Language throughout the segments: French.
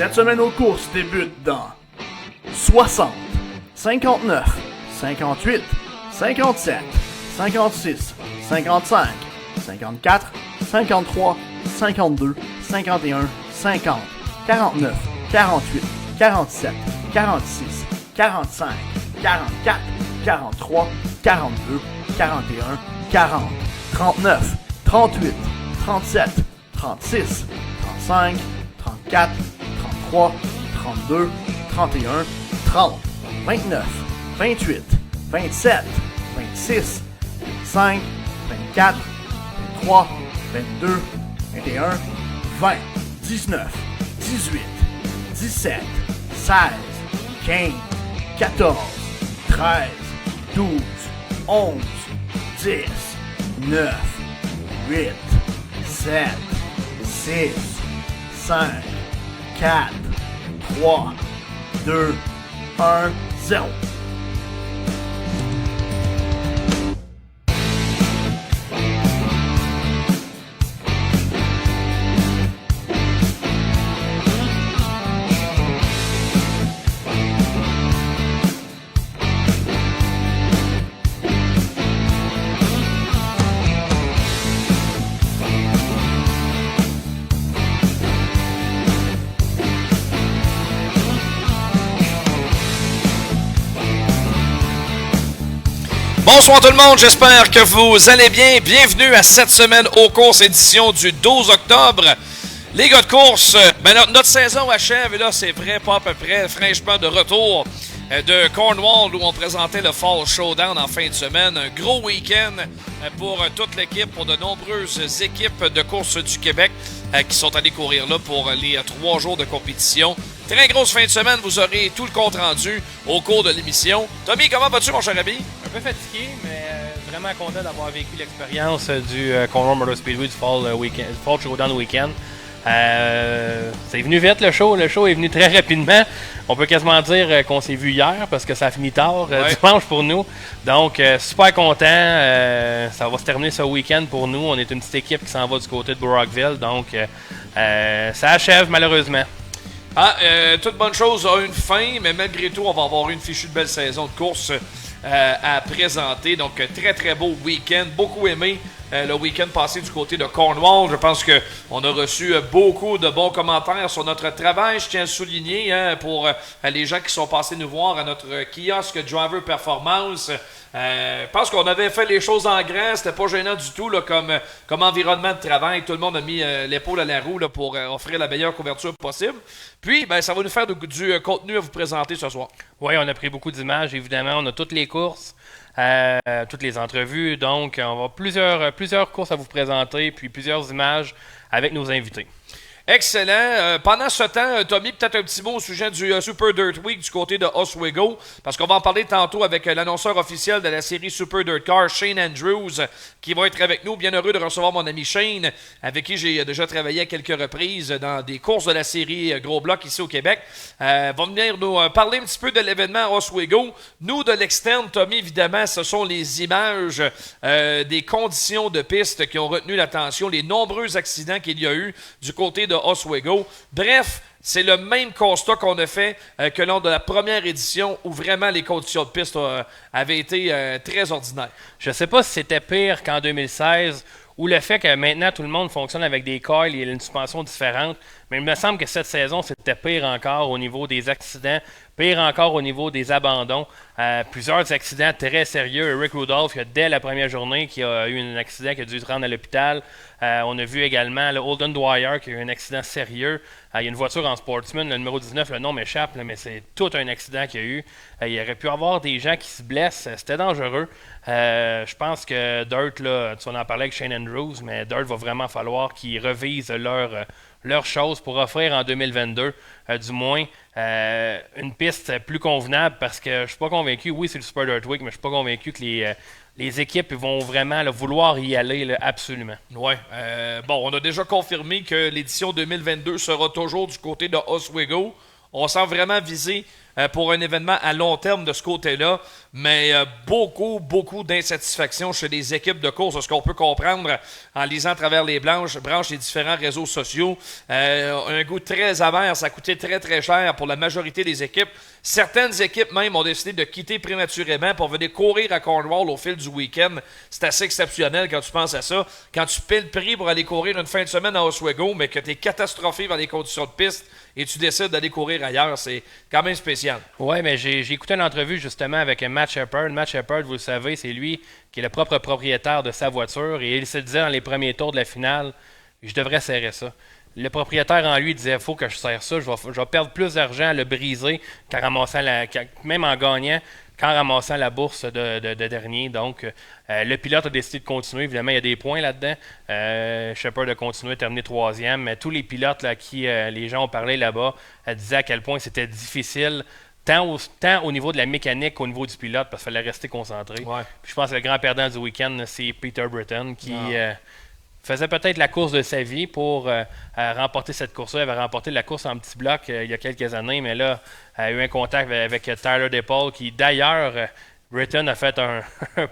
Cette semaine aux courses débute dans 60, 59, 58, 57, 56, 55, 54, 53, 52, 51, 50, 49, 48, 47, 46, 45, 44, 43, 42, 41, 40, 39, 38, 37, 36, 35, 34, 33, 32, 31, 30, 29, 28, 27, 26, 25, 24, 23, 22, 21, 20, 19, 18, 17, 16, 15, 14, 13, 12, 11, 10, 9, 8, 7, 6, 5, 4, 3, 2, 1, 0. Bonsoir tout le monde, j'espère que vous allez bien. Bienvenue à cette semaine aux courses édition du 12 octobre. Les gars de course, notre saison achève et là c'est vrai, pas à peu près, fraîchement de retour de Cornwall où on présentait le Fall Showdown en fin de semaine. Un gros week-end pour toute l'équipe, pour de nombreuses équipes de course du Québec qui sont allées courir là pour les 3 jours de compétition. Très grosse fin de semaine, vous aurez tout le compte rendu au cours de l'émission. Tommy, comment vas-tu mon cher ami? Un peu fatigué, mais vraiment content d'avoir vécu l'expérience du Cornwall Motor Speedway du Fall Showdown Weekend. C'est venu vite le show est venu très rapidement. On peut quasiment dire qu'on s'est vu hier parce que ça a fini tard dimanche pour nous. Donc super content, ça va se terminer ce week-end pour nous. On est une petite équipe qui s'en va du côté de Brockville, donc ça achève malheureusement. Toute bonne chose a une fin, mais malgré tout, on va avoir une fichue de belle saison de course à présenter. Donc, très, très beau week-end. Beaucoup aimé le week-end passé du côté de Cornwall. Je pense qu'on a reçu beaucoup de bons commentaires sur notre travail. Je tiens à le souligner pour les gens qui sont passés nous voir à notre kiosque Driver Performance. Je pense qu'on avait fait les choses en grand, c'était pas gênant du tout là, comme environnement de travail. Tout le monde a mis l'épaule à la roue là, pour offrir la meilleure couverture possible. Puis, ça va nous faire du contenu à vous présenter ce soir. Oui, on a pris beaucoup d'images, évidemment. On a toutes les courses, toutes les entrevues. Donc, on va avoir plusieurs courses à vous présenter, puis plusieurs images avec nos invités. Excellent. Pendant ce temps, Tommy, peut-être un petit mot au sujet du Super Dirt Week du côté de Oswego, parce qu'on va en parler tantôt avec l'annonceur officiel de la série Super Dirt Car, Shane Andrews, qui va être avec nous. Bien heureux de recevoir mon ami Shane, avec qui j'ai déjà travaillé à quelques reprises dans des courses de la série Gros Bloc ici au Québec. Va venir nous parler un petit peu de l'événement à Oswego. Nous, de l'externe, Tommy, évidemment, ce sont les images des conditions de piste qui ont retenu l'attention, les nombreux accidents qu'il y a eu du côté de Oswego. Bref, c'est le même constat qu'on a fait que lors de la première édition où vraiment les conditions de piste avaient été très ordinaires. Je ne sais pas si c'était pire qu'en 2016 ou le fait que maintenant tout le monde fonctionne avec des coils et une suspension différente, mais il me semble que cette saison c'était pire encore au niveau des accidents, pire encore au niveau des abandons. Plusieurs accidents très sérieux. Eric Rudolph, dès la première journée, qui a eu un accident qui a dû se rendre à l'hôpital. On a vu également le Holden Dwyer qui a eu un accident sérieux. Il y a une voiture en Sportsman, le numéro 19, le nom m'échappe, mais c'est tout un accident qu'il y a eu. Il y aurait pu avoir des gens qui se blessent. C'était dangereux. Je pense que Dirt, là, tu en parlais avec Shane Andrews, mais Dirt va vraiment falloir qu'ils revisent leurs choses pour offrir en 2022, du moins, une piste plus convenable parce que je ne suis pas convaincu, oui c'est le Super Dirt Week, mais je ne suis pas convaincu que les équipes vont vraiment vouloir y aller absolument. Oui. On a déjà confirmé que l'édition 2022 sera toujours du côté de Oswego. On semble vraiment viser pour un événement à long terme de ce côté-là, mais beaucoup d'insatisfaction chez les équipes de course, ce qu'on peut comprendre en lisant à travers les branches des différents réseaux sociaux. Un goût très amer, ça a coûté très cher pour la majorité des équipes. Certaines équipes même ont décidé de quitter prématurément pour venir courir à Cornwall au fil du week-end. C'est assez exceptionnel quand tu penses à ça. Quand tu paies le prix pour aller courir une fin de semaine à Oswego, mais que tu es catastrophé dans les conditions de piste et tu décides d'aller courir ailleurs, c'est quand même spécial. Oui, mais j'ai écouté une entrevue justement avec Matt Shepard. Matt Shepard, vous le savez, c'est lui qui est le propre propriétaire de sa voiture et il se disait dans les premiers tours de la finale, je devrais serrer ça. Le propriétaire en lui disait, il faut que je serre ça, je vais perdre plus d'argent à le briser même en gagnant, qu'en ramassant la bourse de dernier. Donc, le pilote a décidé de continuer. Évidemment, il y a des points là-dedans. Shepard a continué, terminé 3e. Mais tous les pilotes là, à qui les gens ont parlé là-bas disaient à quel point c'était difficile, tant au niveau de la mécanique qu'au niveau du pilote, parce qu'il fallait rester concentré. Ouais. Puis je pense que le grand perdant du week-end, c'est Peter Britton, qui faisait peut-être la course de sa vie pour remporter cette course-là. Il avait remporté la course en petit bloc il y a quelques années, mais là, il a eu un contact avec Tyler DePaul, qui d'ailleurs, Britton a fait un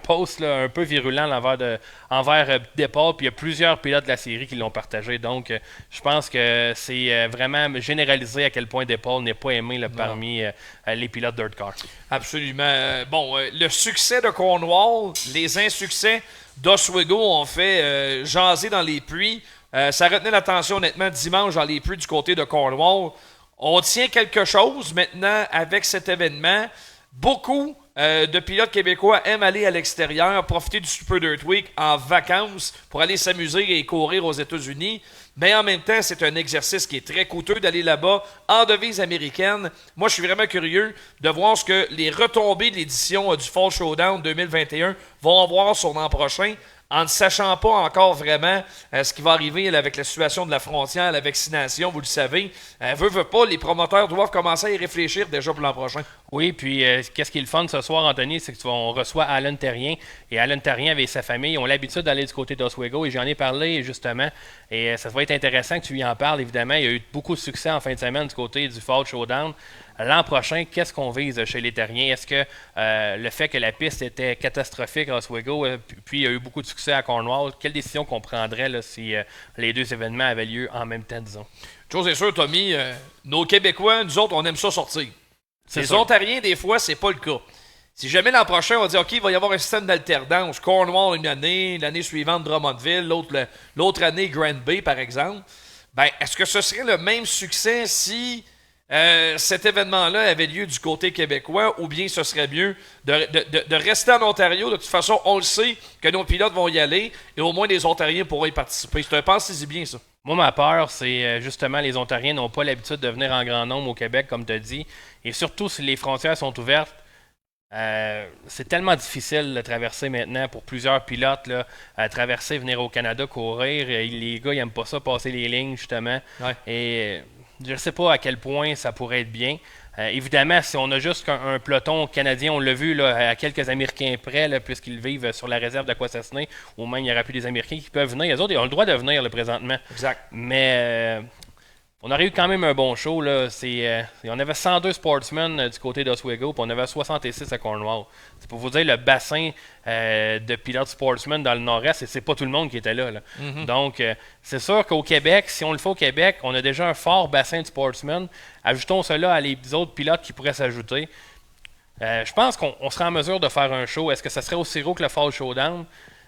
post là, un peu virulent envers DePaul, puis il y a plusieurs pilotes de la série qui l'ont partagé. Donc, je pense que c'est vraiment généralisé à quel point DePaul n'est pas aimé là, parmi les pilotes Dirt Car. Absolument. Le succès de Cornwall, les insuccès d'Oswego ont fait jaser dans les puits. Ça retenait l'attention honnêtement dimanche dans les puits du côté de Cornwall. On tient quelque chose maintenant avec cet événement. Beaucoup de pilotes québécois aiment aller à l'extérieur, profiter du Super Dirt Week en vacances pour aller s'amuser et courir aux États-Unis. Mais en même temps, c'est un exercice qui est très coûteux d'aller là-bas en devise américaine. Moi, je suis vraiment curieux de voir ce que les retombées de l'édition du Fall Showdown 2021 vont avoir sur l'an prochain, en ne sachant pas encore vraiment ce qui va arriver là, avec la situation de la frontière, la vaccination, vous le savez. Veut pas, les promoteurs doivent commencer à y réfléchir déjà pour l'an prochain. Oui, puis qu'est-ce qui est le fun ce soir, Anthony, c'est qu'on reçoit Alan Terrien. Et Alan Terrien avec sa famille ont l'habitude d'aller du côté d'Oswego. Et j'en ai parlé justement. Et ça va être intéressant que tu lui en parles, évidemment. Il y a eu beaucoup de succès en fin de semaine du côté du Fall Showdown. L'an prochain, qu'est-ce qu'on vise chez les Terriens? Est-ce que le fait que la piste était catastrophique à Oswego, puis il y a eu beaucoup de succès à Cornwall, quelle décision qu'on prendrait là, si les deux événements avaient lieu en même temps, disons? Chose est sûre, Tommy, nos Québécois, nous autres, on aime ça sortir. Les Ontariens, des fois, c'est pas le cas. Si jamais l'an prochain, on va dire, OK, il va y avoir un système d'alternance. Cornwall une année, l'année suivante, Drummondville, l'autre année, Grand Bay, par exemple. Ben, est-ce que ce serait le même succès si cet événement-là avait lieu du côté québécois, ou bien ce serait mieux de rester en Ontario? De toute façon, on le sait que nos pilotes vont y aller et au moins les Ontariens pourront y participer. Pensez-y bien, ça. Moi, ma peur, c'est justement les Ontariens n'ont pas l'habitude de venir en grand nombre au Québec, comme tu as dit. Et surtout, si les frontières sont ouvertes, c'est tellement difficile de traverser maintenant pour plusieurs pilotes, là, traverser, venir au Canada, courir. Les gars, ils n'aiment pas ça, passer les lignes, justement. Ouais. Et je ne sais pas à quel point ça pourrait être bien. Évidemment, si on a juste un peloton canadien, on l'a vu là, à quelques Américains près, là, puisqu'ils vivent sur la réserve d'Aquasasne, ou même il n'y aura plus des Américains qui peuvent venir. Les autres, ils ont le droit de venir là, présentement. Exact. Mais on aurait eu quand même un bon show. Là. On avait 102 sportsmen du côté d'Oswego, puis on avait 66 à Cornwall. C'est pour vous dire le bassin de pilotes sportsmen dans le nord-est, et c'est pas tout le monde qui était là. Mm-hmm. Donc, c'est sûr qu'au Québec, si on le fait au Québec, on a déjà un fort bassin de sportsmen. Ajoutons cela à les autres pilotes qui pourraient s'ajouter. Je pense qu'on serait en mesure de faire un show. Est-ce que ça serait aussi gros que le Fall Showdown?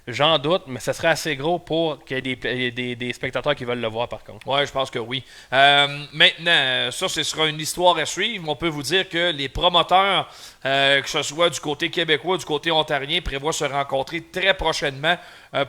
J'en doute, mais ça serait assez gros pour qu'il y ait des spectateurs qui veulent le voir, par contre. Oui, je pense que oui. Maintenant, ça, ce sera une histoire à suivre. On peut vous dire que les promoteurs, que ce soit du côté québécois, du côté ontarien, prévoient se rencontrer très prochainement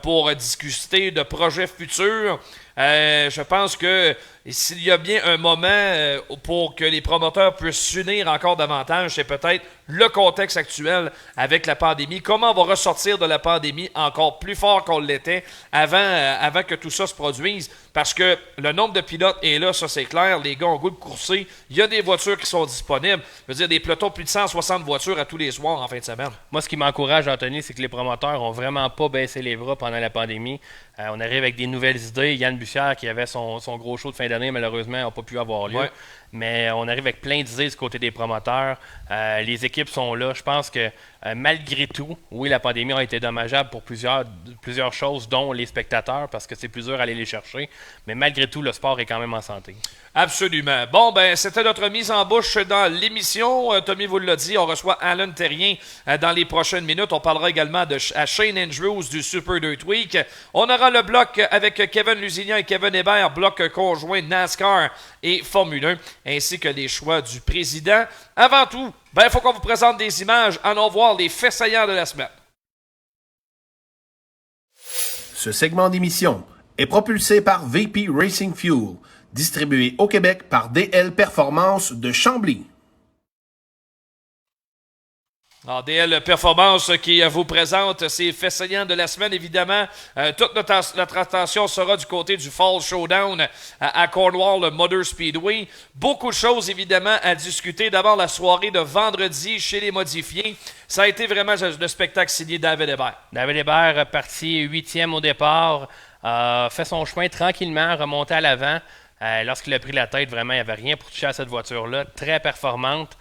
pour discuter de projets futurs. Je pense que s'il y a bien un moment pour que les promoteurs puissent s'unir encore davantage, c'est peut-être le contexte actuel avec la pandémie. Comment on va ressortir de la pandémie encore plus fort qu'on l'était avant que tout ça se produise? Parce que le nombre de pilotes est là, ça c'est clair. Les gars ont goût de courser. Il y a des voitures qui sont disponibles. Je veux dire, des pelotons plus de 160 voitures à tous les soirs en fin de semaine. Moi, ce qui m'encourage, Anthony, c'est que les promoteurs n'ont vraiment pas baissé les bras pendant la pandémie. On arrive avec des nouvelles idées. Yann Bussière, qui avait son gros show de fin d'année, malheureusement, n'a pas pu avoir lieu. Ouais. mais on arrive avec plein d'idées du côté des promoteurs. Les équipes sont là. Je pense que malgré tout, oui, la pandémie a été dommageable pour plusieurs choses, dont les spectateurs, parce que c'est plus dur d'aller les chercher, mais malgré tout, le sport est quand même en santé. Absolument. Bon, ben, c'était notre mise en bouche dans l'émission. Tommy vous l'a dit, on reçoit Alan Terrien dans les prochaines minutes. On parlera également à Shane Andrews du Super Dirt Week. On aura le bloc avec Kevin Lusignan et Kevin Hébert, bloc conjoint NASCAR et Formule 1, ainsi que les choix du président. Avant tout, ben, il faut qu'on vous présente des images. Allons voir les faits saillants de la semaine. Ce segment d'émission est propulsé par VP Racing Fuel, distribué au Québec par DL Performance de Chambly. Alors, DL Performance qui vous présente ces faits saillants de la semaine. Évidemment, toute notre attention sera du côté du Fall Showdown à Cornwall Motor Speedway. Beaucoup de choses, évidemment, à discuter. D'abord, la soirée de vendredi chez les modifiés. Ça a été vraiment le spectacle signé David Hébert. David Hébert, parti 8e au départ, fait son chemin tranquillement, remonté à l'avant. Lorsqu'il a pris la tête, vraiment, il n'y avait rien pour toucher à cette voiture-là. Très performante.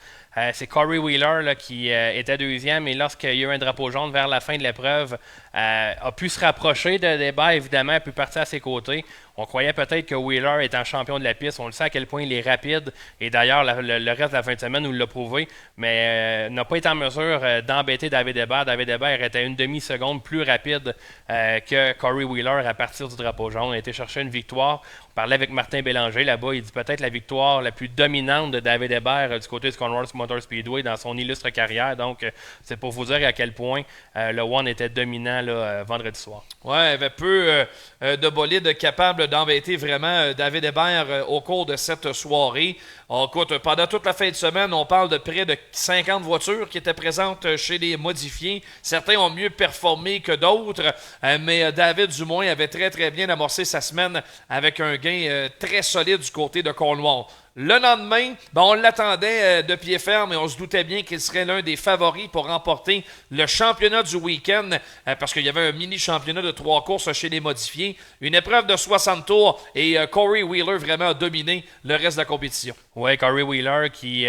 C'est Corey Wheeler là, qui était deuxième et lorsqu'il y a eu un drapeau jaune vers la fin de l'épreuve, a pu se rapprocher de Hébert, évidemment, a pu partir à ses côtés. On croyait peut-être que Wheeler étant champion de la piste, on le sait à quel point il est rapide et d'ailleurs le reste de la fin de semaine nous l'a prouvé, mais n'a pas été en mesure d'embêter David Hébert. David Hébert était une demi-seconde plus rapide que Corey Wheeler à partir du drapeau jaune. Il a été chercher une victoire. On parlait avec Martin Bélanger là-bas, il dit peut-être la victoire la plus dominante de David Hébert du côté du Cornwall Motor Speedway dans son illustre carrière. Donc c'est pour vous dire à quel point le One était dominant là, vendredi soir. Ouais, il y avait peu de bolides capables d'embêter vraiment David Hébert au cours de cette soirée. Écoute, pendant toute la fin de semaine, on parle de près de 50 voitures qui étaient présentes chez les modifiés. Certains ont mieux performé que d'autres, mais David, du moins, avait très, très bien amorcé sa semaine avec un gain très solide du côté de Cornwall. Le lendemain, on l'attendait de pied ferme et on se doutait bien qu'il serait l'un des favoris pour remporter le championnat du week-end parce qu'il y avait un mini-championnat de 3 courses chez les modifiés. Une épreuve de 60 tours et Corey Wheeler vraiment a dominé le reste de la compétition. Oui, Corey Wheeler qui,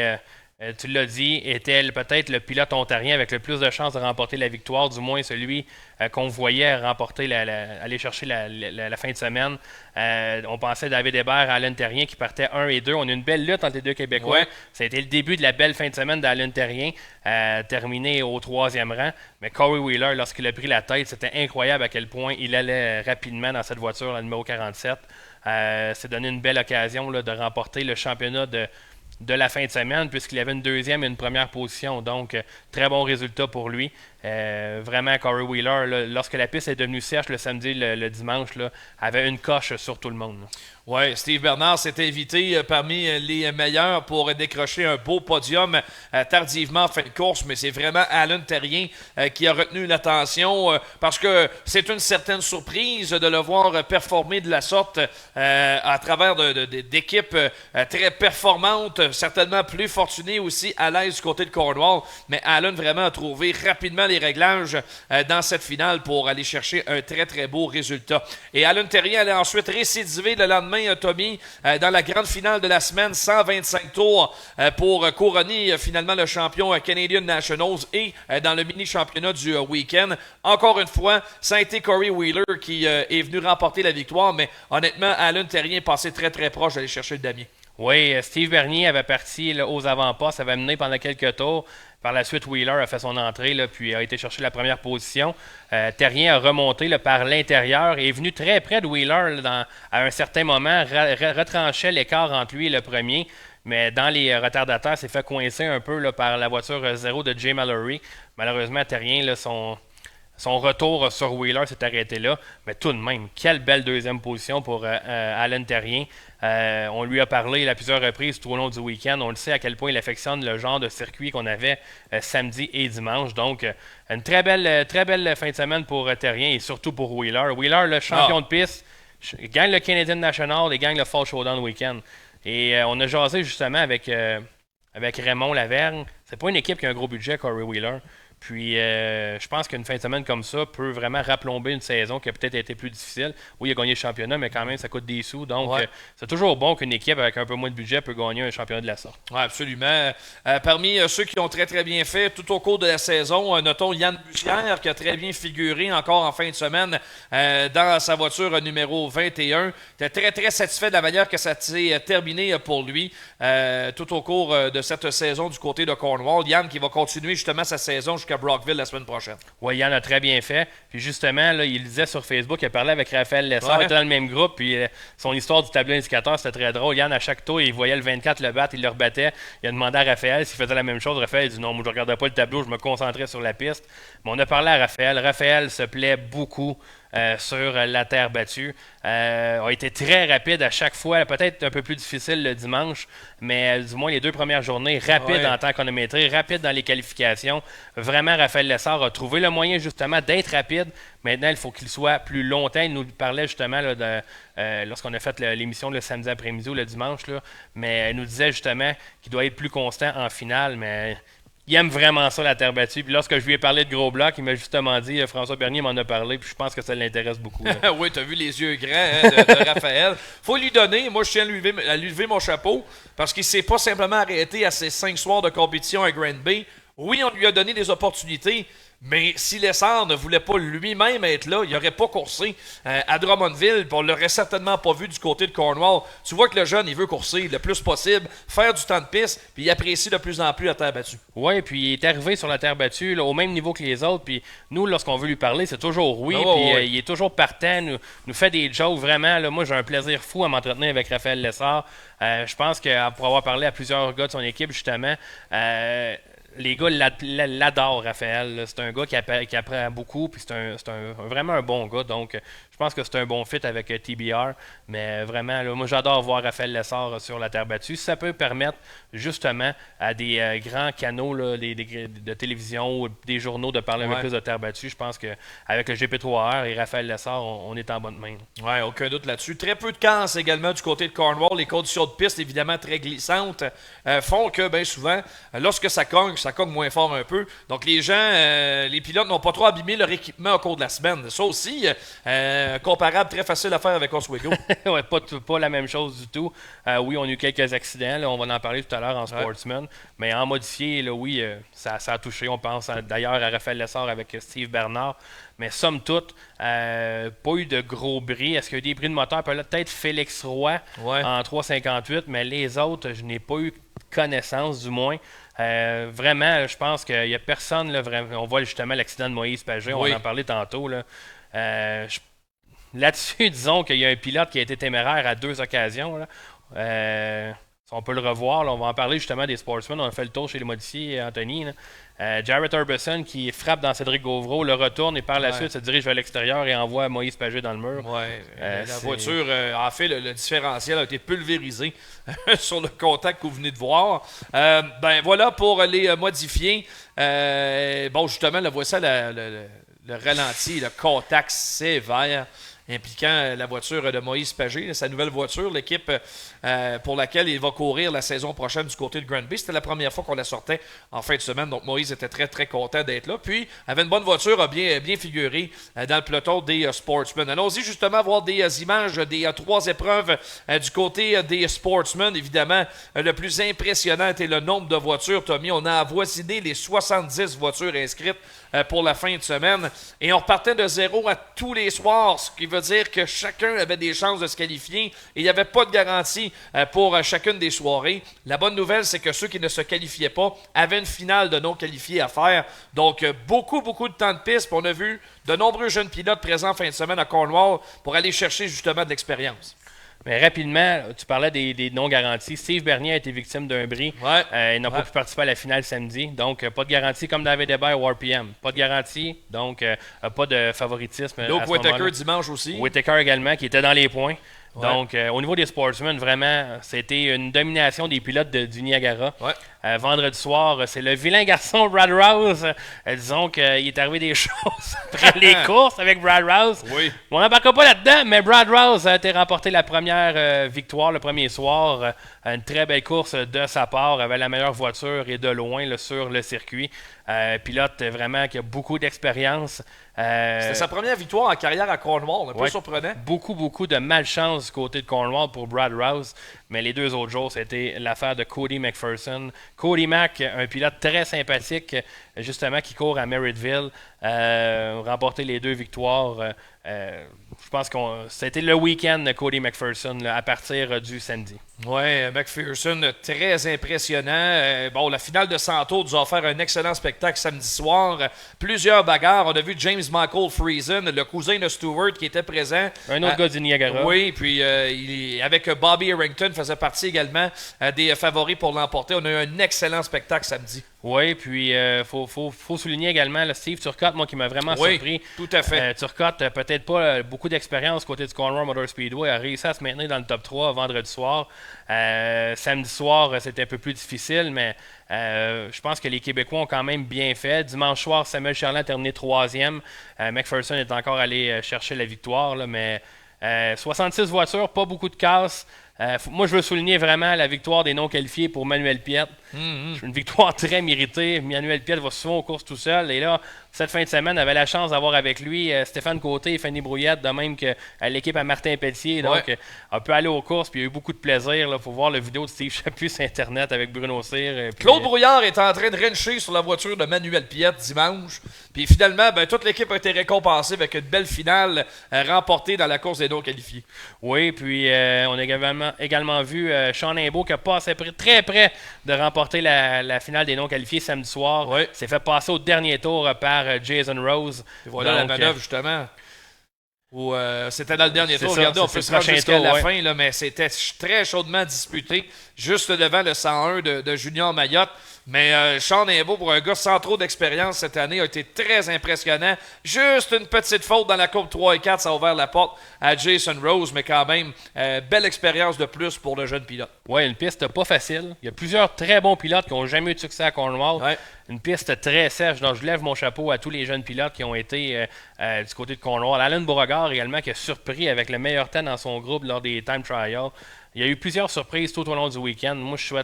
tu l'as dit, était peut-être le pilote ontarien avec le plus de chances de remporter la victoire, du moins celui qu'on voyait remporter, aller chercher la fin de semaine. On pensait David Hébert à Alan Terrien qui partait 1 et 2. On a eu une belle lutte entre les deux Québécois. Ouais. Ça a été le début de la belle fin de semaine d'Alan Terrien, terminé au 3e rang. Mais Corey Wheeler, lorsqu'il a pris la tête, c'était incroyable à quel point il allait rapidement dans cette voiture, la numéro 47. C'est donné une belle occasion là, de remporter le championnat de la fin de semaine, puisqu'il avait une deuxième et une première position. Donc, très bon résultat pour lui. Vraiment, Corey Wheeler, là, lorsque la piste est devenue sèche le samedi, le dimanche, là, avait une coche sur tout le monde. Oui, Steve Bernard s'est invité parmi les meilleurs pour décrocher un beau podium tardivement en fin de course, mais c'est vraiment Alan Terrien qui a retenu l'attention parce que c'est une certaine surprise de le voir performer de la sorte à travers d'équipes très performantes, certainement plus fortunées aussi à l'aise du côté de Cornwall, mais Alan vraiment a trouvé rapidement les réglages dans cette finale pour aller chercher un très très beau résultat. Et Alan Terrien allait ensuite récidiver le lendemain, Tommy, dans la grande finale de la semaine, 125 tours pour couronner finalement le champion Canadian Nationals et dans le mini-championnat du week-end. Encore une fois, ça a été Corey Wheeler qui est venu remporter la victoire, mais honnêtement, Alan Terrien est passé très très proche d'aller chercher le damier. Oui, Steve Bernier avait parti là, aux avant-postes, avait mené pendant quelques tours. Par la suite, Wheeler a fait son entrée, là, puis a été chercher la première position. Terrien a remonté là, par l'intérieur et est venu très près de Wheeler là, à un certain moment, retranchait l'écart entre lui et le premier. Mais dans les retardateurs, s'est fait coincer un peu là, par la voiture 0 de Jay Mallory. Malheureusement, Terrien, là, son retour sur Wheeler s'est arrêté là. Mais tout de même, quelle belle deuxième position pour Alan Terrien. On lui a parlé à plusieurs reprises tout au long du week-end. On le sait à quel point il affectionne le genre de circuit qu'on avait samedi et dimanche. Donc, une très belle fin de semaine pour Terrien et surtout pour Wheeler. Wheeler, le champion de piste, gagne le Canadian National et gagne le Fall Showdown Weekend. Et on a jasé justement avec Raymond Lavergne. C'est pas une équipe qui a un gros budget, Corey Wheeler. Puis, je pense qu'une fin de semaine comme ça peut vraiment raplomber une saison qui a peut-être été plus difficile. Oui, il a gagné le championnat, mais quand même, ça coûte des sous. Donc, c'est toujours bon qu'une équipe avec un peu moins de budget peut gagner un championnat de la sorte. Oui, absolument. Parmi ceux qui ont très, très bien fait tout au cours de la saison, notons Yann Bussière qui a très bien figuré encore en fin de semaine dans sa voiture numéro 21. J'étais très, très satisfait de la manière que ça s'est terminé pour lui tout au cours de cette saison du côté de Cornwall. Yann qui va continuer justement sa saison jusqu'à Brockville la semaine prochaine. Oui, Yann a très bien fait. Puis justement, là, il disait sur Facebook, il a parlé avec Raphaël Lessard, il était dans le même groupe, puis son histoire du tableau indicateur, c'était très drôle. Yann, à chaque tour, il voyait le 24 le battre, il le rebattait. Il a demandé à Raphaël s'il faisait la même chose. Raphaël dit non, moi je ne regardais pas le tableau, je me concentrais sur la piste. Mais on a parlé à Raphaël. Raphaël se plaît beaucoup sur la terre battue. A été très rapide à chaque fois, peut-être un peu plus difficile le dimanche, mais du moins les 2 premières journées, rapide en temps chronométré, rapide dans les qualifications. Vraiment, Raphaël Lessard a trouvé le moyen justement d'être rapide. Maintenant, il faut qu'il soit plus longtemps. Il nous parlait justement là, lorsqu'on a fait l'émission le samedi après-midi ou le dimanche, là, mais il nous disait justement qu'il doit être plus constant en finale, mais il aime vraiment ça, la terre battue. Puis lorsque je lui ai parlé de gros blocs, il m'a justement dit, François Bernier m'en a parlé, puis je pense que ça l'intéresse beaucoup. Oui, tu as vu les yeux grands de Raphaël. Faut lui donner, moi je tiens à lui lever mon chapeau, parce qu'il ne s'est pas simplement arrêté à ses 5 soirs de compétition à Grand Bay. Oui, on lui a donné des opportunités, mais si Lessard ne voulait pas lui-même être là, il n'aurait pas coursé à Drummondville, puis on ne l'aurait certainement pas vu du côté de Cornwall. Tu vois que le jeune, il veut courser le plus possible, faire du temps de piste, puis il apprécie de plus en plus la terre battue. Oui, puis il est arrivé sur la terre battue là, au même niveau que les autres, puis nous, lorsqu'on veut lui parler, c'est toujours oui, puis il est toujours partant, nous fait des jokes, vraiment. Là, moi, j'ai un plaisir fou à m'entretenir avec Raphaël Lessard. Je pense que pour avoir parlé à plusieurs gars de son équipe, justement, les gars l'adorent, Raphaël. C'est un gars qui apprend beaucoup, puis c'est vraiment un bon gars. Donc, je pense que c'est un bon fit avec TBR. Mais vraiment, là, moi, j'adore voir Raphaël Lessard sur la terre battue. Ça peut permettre justement à des grands canaux là, de télévision ou des journaux de parler un peu plus de terre battue. Je pense qu'avec le GP3R et Raphaël Lessard, on est en bonne main. Oui, aucun doute là-dessus. Très peu de casse également du côté de Cornwall. Les conditions de piste, évidemment, très glissantes, font que, bien souvent, lorsque ça cogne moins fort un peu. Donc, les gens, les pilotes n'ont pas trop abîmé leur équipement au cours de la semaine. Ça aussi, comparable, très facile à faire avec Oswego. Ouais, pas la même chose du tout. Oui, on a eu quelques accidents. Là, on va en parler tout à l'heure en Sportsman. Mais en modifié, là, oui, ça a touché. On pense d'ailleurs à Raphaël Lessard avec Steve Bernard. Mais somme toute, pas eu de gros bris. Est-ce qu'il y a eu des bris de moteur? Peut-être Félix Roy en 3,58, mais les autres, je n'ai pas eu connaissance du moins. Vraiment, je pense qu'il n'y a personne. Là, vraiment, on voit justement l'accident de Moïse Pagé, on en parlait tantôt. Là. Là-dessus, disons qu'il y a un pilote qui a été téméraire à 2 occasions. Là. On peut le revoir. Là, on va en parler justement des Sportsmen. On a fait le tour chez les modifiés, Anthony. Jarrett Herbison qui frappe dans Cédric Gauvreau, le retourne et par la suite se dirige vers l'extérieur et envoie Moïse Pagé dans le mur. La voiture, en fait, le différentiel a été pulvérisé sur le contact que vous venez de voir. Voilà pour les modifiés. Justement, là, voici le ralenti, le contact sévère impliquant la voiture de Moïse Pagé, sa nouvelle voiture, l'équipe pour laquelle il va courir la saison prochaine du côté de Grand Bay. C'était la première fois qu'on la sortait en fin de semaine, donc Moïse était très très content d'être là. Puis, avait une bonne voiture, a bien figuré dans le peloton des Sportsmen. Allons-y justement voir des images des 3 épreuves du côté des Sportsmen. Évidemment, le plus impressionnant était le nombre de voitures, Tommy. On a avoisiné les 70 voitures inscrites pour la fin de semaine. Et on repartait de zéro à tous les soirs, ce qui veut dire que chacun avait des chances de se qualifier et il n'y avait pas de garantie pour chacune des soirées. La bonne nouvelle, c'est que ceux qui ne se qualifiaient pas avaient une finale de non-qualifiés à faire. Donc, beaucoup de temps de piste. On a vu de nombreux jeunes pilotes présents en fin de semaine à Cornwall pour aller chercher justement de l'expérience. Mais rapidement, tu parlais des non-garanties. Steve Bernier a été victime d'un bris. Il n'a pas pu participer à la finale samedi. Donc, pas de garantie comme David Hébert au RPM. Pas de garantie, donc pas de favoritisme. Luke Whittaker dimanche aussi. Whittaker également, qui était dans les points. Donc, au niveau des Sportsmen, vraiment, c'était une domination des pilotes du Niagara. Vendredi soir, c'est le vilain garçon Brad Rouse. Disons qu'il est arrivé des choses après les courses avec Brad Rouse. On n'embarquera pas là-dedans, mais Brad Rouse a été remporté la première victoire le premier soir. Une très belle course de sa part, avec la meilleure voiture et de loin là, sur le circuit. Pilote vraiment qui a beaucoup d'expérience. C'était sa première victoire en carrière à Cornwall, un peu surprenant. Beaucoup de malchance du côté de Cornwall pour Brad Rouse, mais les 2 autres jours, c'était l'affaire de Cody McPherson. Cody Mac, un pilote très sympathique, justement, qui court à Merrittville, remporté les 2 victoires. Je pense que c'était le week-end de Cody McPherson là, à partir du samedi. Oui, McPherson, très impressionnant. Bon, la finale de Santo nous a offert un excellent spectacle samedi soir. Plusieurs bagarres. On a vu James Michael Friesen, le cousin de Stewart, qui était présent. Un autre gars du Niagara. Oui, puis avec Bobby Harrington, faisait partie également des favoris pour l'emporter. On a eu un excellent spectacle samedi. Oui, puis faut souligner également le Steve Turcotte, moi qui m'a vraiment surpris. Tout à fait. Turcotte, peut-être pas beaucoup d'expérience côté du Cornwall Motor Speedway, a réussi à se maintenir dans le top 3 vendredi soir. Samedi soir, c'était un peu plus difficile, mais je pense que les Québécois ont quand même bien fait. Dimanche soir, Samuel Charland a terminé 3e. McPherson est encore allé chercher la victoire, là, mais 66 voitures, pas beaucoup de casses. Moi, je veux souligner vraiment la victoire des non-qualifiés pour Manuel Piette. Une victoire très méritée. Manuel Piette va souvent aux courses tout seul. Et là, cette fin de semaine, avait la chance d'avoir avec lui Stéphane Côté et Fanny Brouillette, de même que l'équipe à Martin Pelletier. Donc, on peut aller aux courses. Puis il y a eu beaucoup de plaisir. Il faut voir la vidéo de Steve Chaput sur Internet avec Bruno Cyr. Claude Brouillard est en train de rencher sur la voiture de Manuel Piette dimanche. Puis finalement, toute l'équipe a été récompensée avec une belle finale remportée dans la course des non-qualifiés. Oui, puis on a également vu Sean Imbeau qui a passé très près de remporter la finale des non-qualifiés samedi soir. Oui. S'est fait passer au dernier tour par Jason Rose. Et voilà la manœuvre, justement. Où, c'était dans le dernier tour. Ça, regardez, on peut se rendre jusqu'à la fin, là, mais c'était très chaudement disputé, juste devant le 101 de Junior Mayotte. Mais Sean Imbeau, pour un gars sans trop d'expérience cette année, a été très impressionnant. Juste une petite faute dans la Coupe 3 et 4, ça a ouvert la porte à Jason Rose, mais quand même, belle expérience de plus pour le jeune pilote. Oui, une piste pas facile. Il y a plusieurs très bons pilotes qui n'ont jamais eu de succès à Cornwall. Ouais. Une piste très sèche, donc je lève mon chapeau à tous les jeunes pilotes qui ont été du côté de Cornwall. Alan Beauregard également qui a surpris avec le meilleur temps dans son groupe lors des time trials. Il y a eu plusieurs surprises tout au long du week-end. Moi, je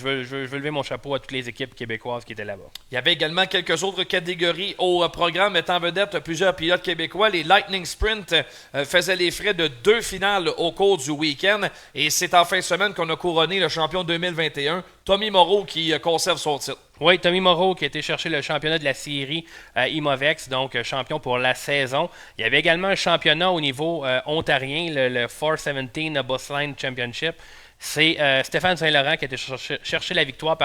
veux lever mon chapeau à toutes les équipes québécoises qui étaient là-bas. Il y avait également quelques autres catégories au programme mettant en vedette plusieurs pilotes québécois. Les Lightning Sprint faisaient les frais de 2 finales au cours du week-end. Et c'est en fin de semaine qu'on a couronné le champion 2021, Tommy Moreau, qui conserve son titre. Oui, Tommy Moreau qui a été chercher le championnat de la série Imovex, donc champion pour la saison. Il y avait également un championnat au niveau ontarien, le 417 Busline Championship. C'est Stéphane Saint-Laurent qui a été chercher la victoire.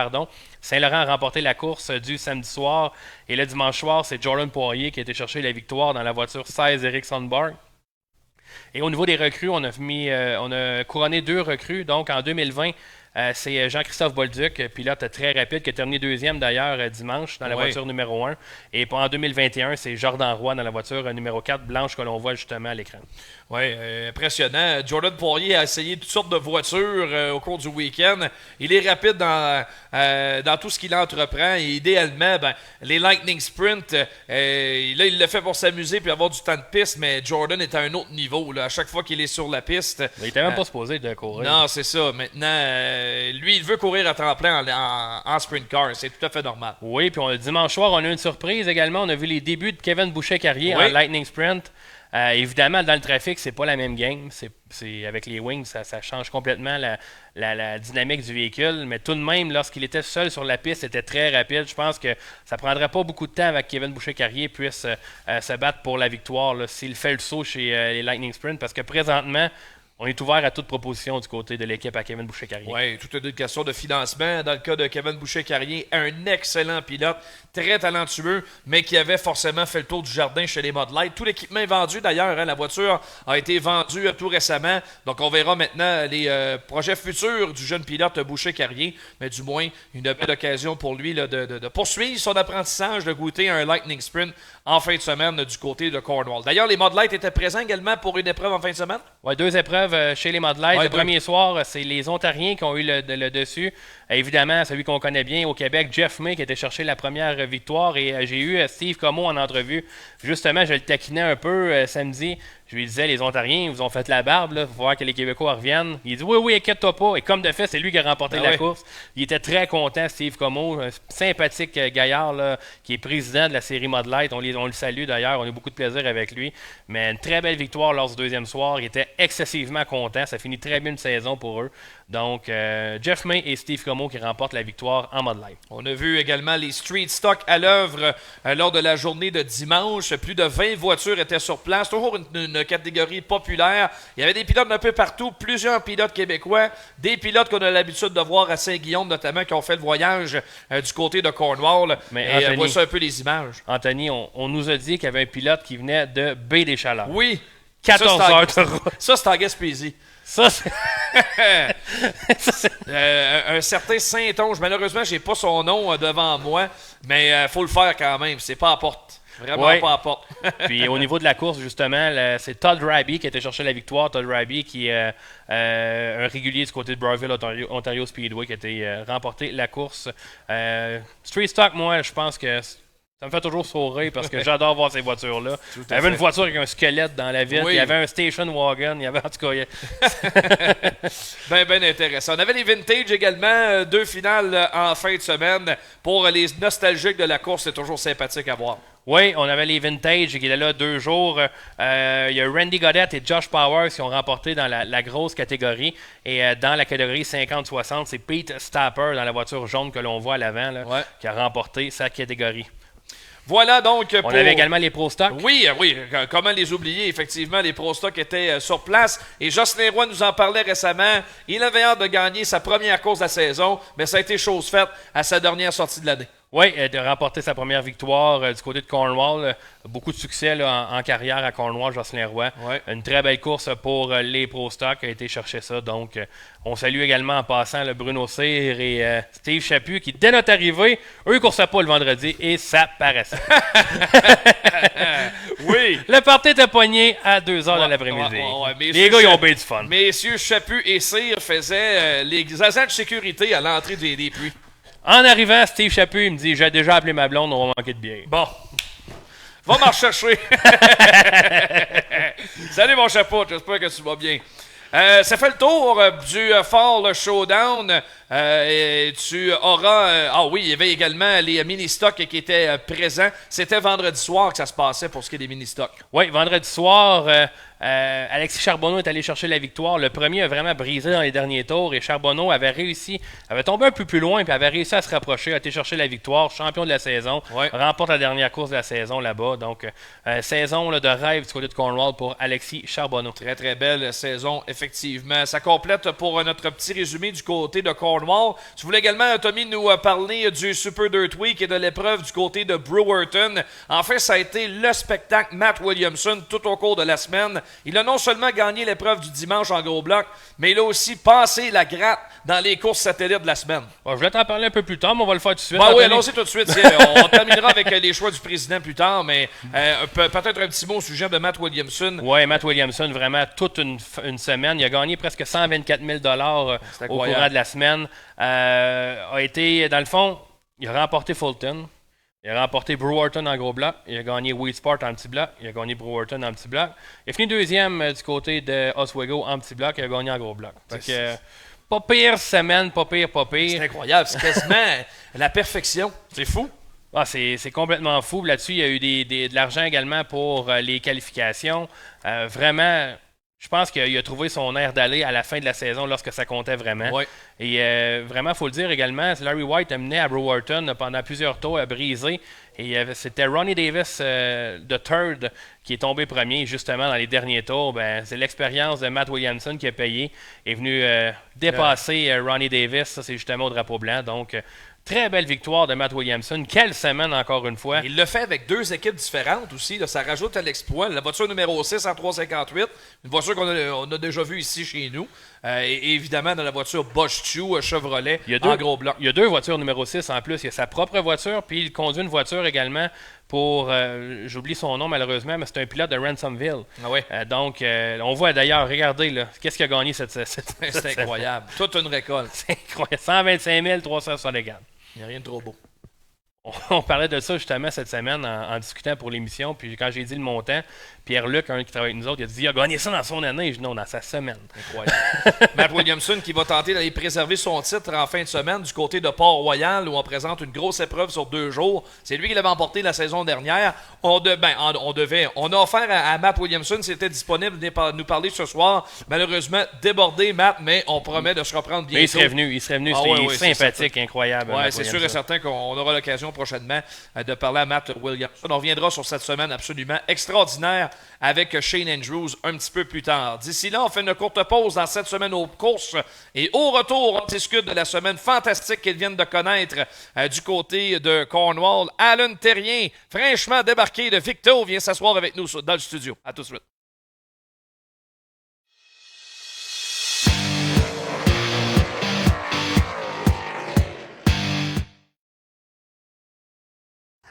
Saint-Laurent a remporté la course du samedi soir. Et le dimanche soir, c'est Jordan Poirier qui a été chercher la victoire dans la voiture 16 Eric Sundberg. Et au niveau des recrues, on a couronné 2 recrues. Donc en 2020, c'est Jean-Christophe Bolduc, pilote très rapide, qui a terminé 2e d'ailleurs dimanche dans la voiture numéro 1. Et en 2021, c'est Jordan Roy dans la voiture numéro 4, blanche, que l'on voit justement à l'écran. Oui, impressionnant. Jordan Poirier a essayé toutes sortes de voitures au cours du week-end. Il est rapide dans tout ce qu'il entreprend. Et idéalement, les Lightning Sprint, là, il le fait pour s'amuser puis avoir du temps de piste, mais Jordan est à un autre niveau. Là, à chaque fois qu'il est sur la piste. Mais il n'était même pas supposé de courir. Non, c'est ça. Maintenant, lui, il veut courir à tremplin en sprint car. C'est tout à fait normal. Oui, puis dimanche soir, on a eu une surprise également. On a vu les débuts de Kevin Boucher-Carrier en Lightning Sprint. Évidemment, dans le trafic, c'est pas la même game. C'est avec les wings, ça change complètement la dynamique du véhicule. Mais tout de même, lorsqu'il était seul sur la piste, c'était très rapide. Je pense que ça prendrait pas beaucoup de temps avec Kevin Boucher-Carrier puisse se battre pour la victoire s'il fait le saut chez les Lightning Sprint. Parce que présentement, on est ouvert à toute proposition du côté de l'équipe à Kevin Boucher-Carrier. Oui, tout est une question de financement. Dans le cas de Kevin Boucher-Carrier, un excellent pilote, très talentueux, mais qui avait forcément fait le tour du jardin chez les Mud Light. Tout l'équipement est vendu d'ailleurs. La voiture a été vendue tout récemment. Donc on verra maintenant les projets futurs du jeune pilote Boucher-Carrier. Mais du moins, une belle occasion pour lui de poursuivre son apprentissage, de goûter un Lightning Sprint en fin de semaine du côté de Cornwall. D'ailleurs, les Mud Light étaient présents également pour une épreuve en fin de semaine? Oui, 2 épreuves chez les Mud Light. Le premier soir, c'est les Ontariens qui ont eu le dessus. Évidemment, celui qu'on connaît bien au Québec, Jeff May, qui a été chercher la première victoire. Et j'ai eu Steve Comeau en entrevue. Justement, je le taquinais un peu samedi. Je lui disais, les Ontariens, ils vous ont fait la barbe, là, pour voir que les Québécois reviennent. Il dit, oui, inquiète-toi pas. Et comme de fait, c'est lui qui a remporté la course. Il était très content, Steve Como, un sympathique gaillard là, qui est président de la série Mud Light. On le salue d'ailleurs, on a eu beaucoup de plaisir avec lui. Mais une très belle victoire lors du deuxième soir. Il était excessivement content. Ça finit très bien une saison pour eux. Donc, Jeff May et Steve Como qui remportent la victoire en Mud Light. On a vu également les Street Stock à l'œuvre lors de la journée de dimanche. Plus de 20 voitures étaient sur place. Toujours une catégorie populaire. Il y avait des pilotes un peu partout, plusieurs pilotes québécois, des pilotes qu'on a l'habitude de voir à Saint-Guillaume notamment, qui ont fait le voyage du côté de Cornwall. Mais et Anthony, voici un peu les images. Anthony, on nous a dit qu'il y avait un pilote qui venait de Baie-des-Chaleurs. Oui. 14 heures de route. Ça, c'est en Gaspésie. Ça, c'est... un certain Saint-Onge. Malheureusement, j'ai pas son nom devant moi, mais faut le faire quand même. C'est pas à porte. Vraiment pas à porte. Puis au niveau de la course, justement, c'est Todd Raby qui a été chercher la victoire. Todd Raby qui est un régulier du côté de Broyville Ontario Speedway qui a été remporté la course. Street Stock, moi, je pense que ça me fait toujours sourire parce que j'adore voir ces voitures-là. Il y avait une voiture avec un squelette dans la vitre, il y avait un station wagon, il y avait en tout cas... ben intéressant. On avait les vintage également, 2 finales en fin de semaine. Pour les nostalgiques de la course, c'est toujours sympathique à voir. Oui, on avait les vintage qui étaient là 2 jours. Il y a Randy Goddard et Josh Powers qui ont remporté dans la grosse catégorie. Et dans la catégorie 50-60, c'est Pete Stapper dans la voiture jaune que l'on voit à l'avant qui a remporté sa catégorie. Voilà donc On avait également les Pro Stock. Oui, comment les oublier? Effectivement, les Pro Stock étaient sur place. Et Jocelyn Roy nous en parlait récemment. Il avait hâte de gagner sa première course de la saison, mais ça a été chose faite à sa dernière sortie de l'année. Oui, de remporter sa première victoire du côté de Cornwall. Beaucoup de succès là, en carrière à Cornwall, Jocelyn Roy. Ouais. Une très belle course pour les Pro Stock a été chercher ça. Donc, on salue également en passant le Bruno Cyr et Steve Chaput qui, dès notre arrivée, eux, ne coursaient pas le vendredi et ça paraissait. Oui. Le party était pogné à 2h dans l'après-midi. Les gars, ils ont bien du fun. Messieurs Chaput et Cyr faisaient les agents de sécurité à l'entrée des puits. En arrivant, Steve Chaput, il me dit « J'ai déjà appelé ma blonde, on va manquer de bière. » Bon. Va m'en chercher. Salut mon chapeau, j'espère que tu vas bien. Ça fait le tour du Fall Showdown. Et tu auras... oui, il y avait également les mini-stocks qui étaient présents. C'était vendredi soir que ça se passait pour ce qui est des mini-stocks. Oui, vendredi soir, Alexis Charbonneau est allé chercher la victoire. Le premier a vraiment brisé dans les derniers tours et Charbonneau avait tombé un peu plus loin et avait réussi à se rapprocher, a été chercher la victoire, champion de la saison, remporte la dernière course de la saison là-bas. Donc, saison de rêve du côté de Cornwall pour Alexis Charbonneau. Très, très belle saison, effectivement. Ça complète pour notre petit résumé du côté de Cornwall. Tu voulais également, Tommy, nous parler du Super Dirt Week et de l'épreuve du côté de Brewerton. En fait, ça a été le spectacle Matt Williamson tout au cours de la semaine. Il a non seulement gagné l'épreuve du dimanche en gros bloc, mais il a aussi passé la gratte dans les courses satellites de la semaine. Bon, je voulais t'en parler un peu plus tard, mais on va le faire tout de suite. Oui, allons-y tout de suite. On terminera avec les choix du président plus tard, mais peut-être un petit mot au sujet de Matt Williamson. Oui, Matt Williamson, vraiment toute une semaine. Il a gagné presque 124 000 au courant de la semaine. A été, dans le fond, il a remporté Fulton. Il a remporté Brewerton en gros bloc. Il a gagné Wheatsport en petit bloc. Il a gagné Brewerton en petit bloc. Il a fini deuxième du côté de Oswego en petit bloc. Il a gagné en gros bloc. Pas pire semaine, pas pire. C'est incroyable. C'est quasiment la perfection. C'est fou. Ah, c'est complètement fou. Là-dessus, il y a eu de l'argent également pour les qualifications. Vraiment... Je pense qu'il a trouvé son air d'aller à la fin de la saison lorsque ça comptait vraiment. Ouais. Et vraiment, il faut le dire également, Larry White a mené à Brewerton pendant plusieurs tours à briser. Et c'était Ronnie Davis, de third, qui est tombé premier justement dans les derniers tours. C'est l'expérience de Matt Williamson qui a payé. Est venu dépasser Ronnie Davis. Ça, c'est justement au drapeau blanc. Donc, très belle victoire de Matt Williamson. Quelle semaine encore une fois. Il le fait avec 2 équipes différentes aussi. Là, ça rajoute à l'exploit. La voiture numéro 6 en 358, une voiture qu'on a déjà vue ici chez nous. Et évidemment, dans la voiture Bosch 2 Chevrolet en gros bloc. Il y a 2 voitures numéro 6 en plus. Il y a sa propre voiture, puis il conduit une voiture également pour, j'oublie son nom malheureusement, mais c'est un pilote de Ransomville. Ah ouais. Donc, on voit d'ailleurs, regardez, là, qu'est-ce qu'il a gagné cette C'est incroyable. Toute une récolte. C'est incroyable. 125 364. Il n'y a rien de trop beau. On parlait de ça justement cette semaine en discutant pour l'émission. Puis quand j'ai dit le montant, Pierre-Luc, un qui travaille avec nous autres, il a dit il a gagné ça dans son année. Je dis non, dans sa semaine. Incroyable. Matt Williamson qui va tenter d'aller préserver son titre en fin de semaine du côté de Port-Royal où on présente une grosse épreuve sur 2 jours. C'est lui qui l'avait emporté la saison dernière. On a offert à Matt Williamson s'il était disponible de nous parler ce soir. Malheureusement, débordé, Matt, mais on promet de se reprendre bientôt. Mais il serait venu. C'était sympathique, incroyable. Oui, c'est sûr et certain qu'on aura l'occasion prochainement de parler à Matt Williamson. On reviendra sur cette semaine absolument extraordinaire avec Shane Andrews un petit peu plus tard. D'ici là, on fait une courte pause dans cette semaine aux courses et au retour, on discute de la semaine fantastique qu'ils viennent de connaître du côté de Cornwall. Alan Terrien, fraîchement débarqué de Victo, vient s'asseoir avec nous dans le studio. À tout de suite.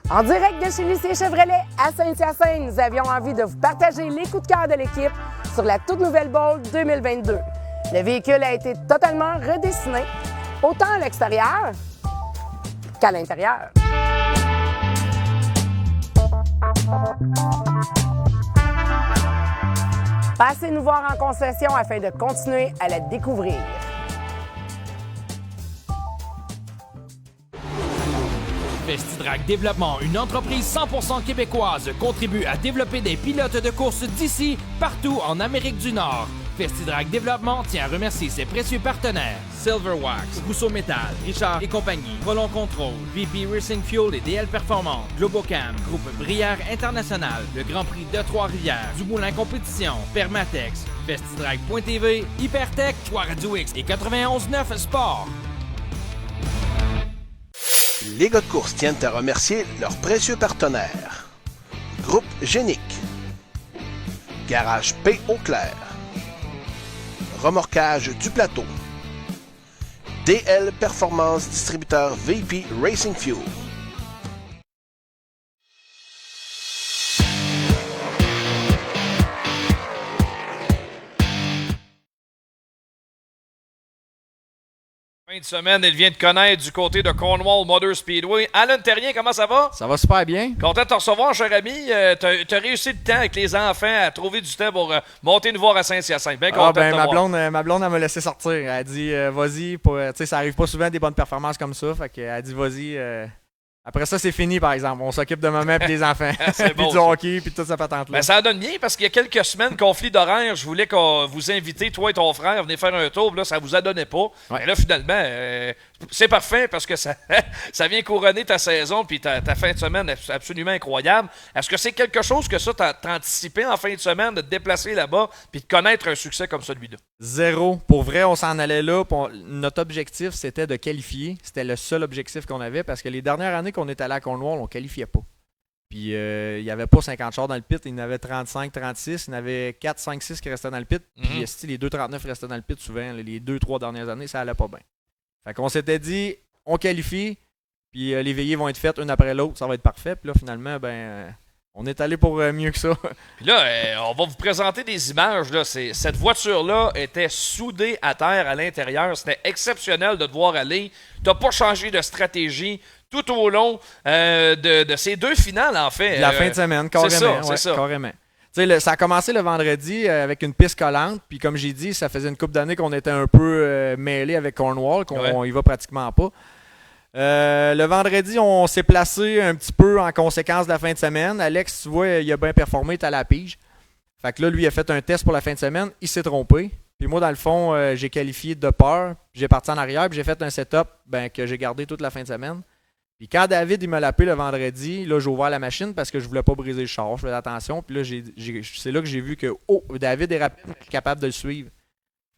En direct de chez Lucier Chevrolet à Saint-Hyacinthe, nous avions envie de vous partager les coups de cœur de l'équipe sur la toute nouvelle Bolt 2022. Le véhicule a été totalement redessiné, autant à l'extérieur qu'à l'intérieur. Passez nous voir en concession afin de continuer à la découvrir. Vestidrag Développement, une entreprise 100% québécoise, contribue à développer des pilotes de course d'ici, partout en Amérique du Nord. Vestidrag Développement tient à remercier ses précieux partenaires Silverwax, Rousseau Métal, Richard et compagnie, Volon Control, VP Racing Fuel et DL Performance, Globocam, Groupe Brière International, le Grand Prix de Trois-Rivières, Dumoulin Compétition, Permatex, Vestidrag.tv, Hypertech, Choix Radio X et 91.9 Sport. Les gars de course tiennent à remercier leurs précieux partenaires. Groupe Génique, Garage P. Auclair, Remorquage du Plateau, DL Performance Distributeur VP Racing Fuel. Fin de semaine, il vient de connaître du côté de Cornwall Motor Speedway. Alan Terrien, comment ça va? Ça va super bien. Content de te recevoir, cher ami. T'as réussi le temps avec les enfants à trouver du temps pour monter nous voir à Saint-Hyacinthe. Bien content de te voir. Ma blonde, elle m'a laissé sortir. Elle a dit, vas-y, ça arrive pas souvent des bonnes performances comme ça. Fait qu'elle a dit, vas-y. Après ça, c'est fini, par exemple. On s'occupe de maman et des enfants. C'est puis bon, du hockey, puis toute sa patente-là. Ben, ça donne bien parce qu'il y a quelques semaines, conflit d'horaire, je voulais vous inviter, toi et ton frère, venez faire un tour. Là, ça vous a donné pas. Ouais. Et là, finalement, c'est parfait parce que ça vient couronner ta saison puis ta fin de semaine est absolument incroyable. Est-ce que c'est quelque chose que ça t'as anticipé en fin de semaine de te déplacer là-bas puis de connaître un succès comme celui-là? Zéro. Pour vrai, on s'en allait là. Notre objectif, c'était de qualifier. C'était le seul objectif qu'on avait parce que les dernières années qu'on est allé à Cornwall, on ne qualifiait pas. Puis il n'y avait pas 50 chars dans le pit. Il y en avait 35, 36. Il y en avait 4, 5, 6 qui restaient dans le pit. Puis les 2, 39 restaient dans le pit souvent. Les 2, 3 dernières années, ça allait pas bien. Fait qu'on s'était dit, on qualifie. Puis les veillées vont être faites une après l'autre. Ça va être parfait. Puis là, finalement, on est allé pour mieux que ça. Puis là, on va vous présenter des images. Là. Cette voiture-là était soudée à terre à l'intérieur. C'était exceptionnel de te voir aller. Tu n'as pas changé de stratégie tout au long de ces deux finales, en fait. La fin de semaine, carrément. C'est ça. Carrément. Ça a commencé le vendredi avec une piste collante. Puis comme j'ai dit, ça faisait une couple d'années qu'on était un peu mêlés avec Cornwall, qu'on y va pratiquement pas. Le vendredi, on s'est placé un petit peu en conséquence de la fin de semaine. Alex, tu vois, il a bien performé, il est à la pige. Fait que là, lui, il a fait un test pour la fin de semaine. Il s'est trompé. Puis moi, dans le fond, j'ai qualifié de peur. J'ai parti en arrière, puis j'ai fait un setup que j'ai gardé toute la fin de semaine. Puis quand David, il m'a appelé le vendredi, là, j'ai ouvert la machine parce que je voulais pas briser le char. Je faisais attention. Puis là, c'est là que j'ai vu que David est rapide, je suis capable de le suivre.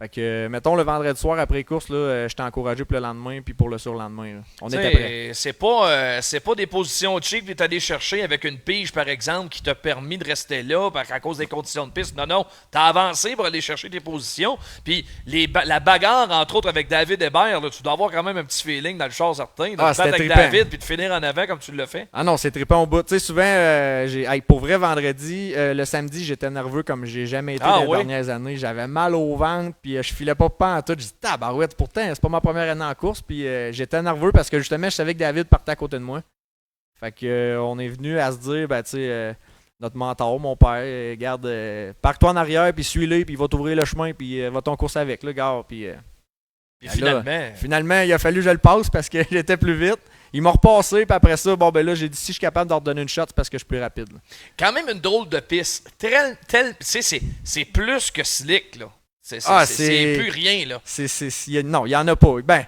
Fait que, mettons, le vendredi soir après course, là, j'étais encouragé pour le lendemain puis pour le surlendemain. Là. On était prêts. C'est pas des positions cheap que tu allé chercher avec une pige, par exemple, qui t'a permis de rester là à cause des conditions de piste. Non, t'as avancé pour aller chercher tes positions. Puis la bagarre, entre autres, avec David Hébert, là, tu dois avoir quand même un petit feeling dans le char certain. De te battre avec trippant. David puis de finir en avant comme tu l'as fait. Ah non, c'est trippant au bout. Tu sais, souvent, pour vrai, vendredi, le samedi, j'étais nerveux comme j'ai jamais été les dernières années. J'avais mal au ventre, puis je filais pas en tout. Je dis tabarouette, pourtant, c'est pas ma première année en course, puis j'étais nerveux parce que justement, je savais que David partait à côté de moi. Fait que on est venu à se dire, ben tu sais, notre mentor, mon père, regarde, parque-toi en arrière, puis suis-le, puis il va t'ouvrir le chemin, puis va ton course avec, là, gars. Puis finalement, il a fallu que je le passe parce que j'étais plus vite. Il m'a repassé, puis après ça, bon ben là, j'ai dit si je suis capable d'en redonner une shot, c'est parce que je suis plus rapide. Là. Quand même une drôle de piste. C'est plus que slick, là. C'est plus rien, là. Non, il n'y en a pas. Ben,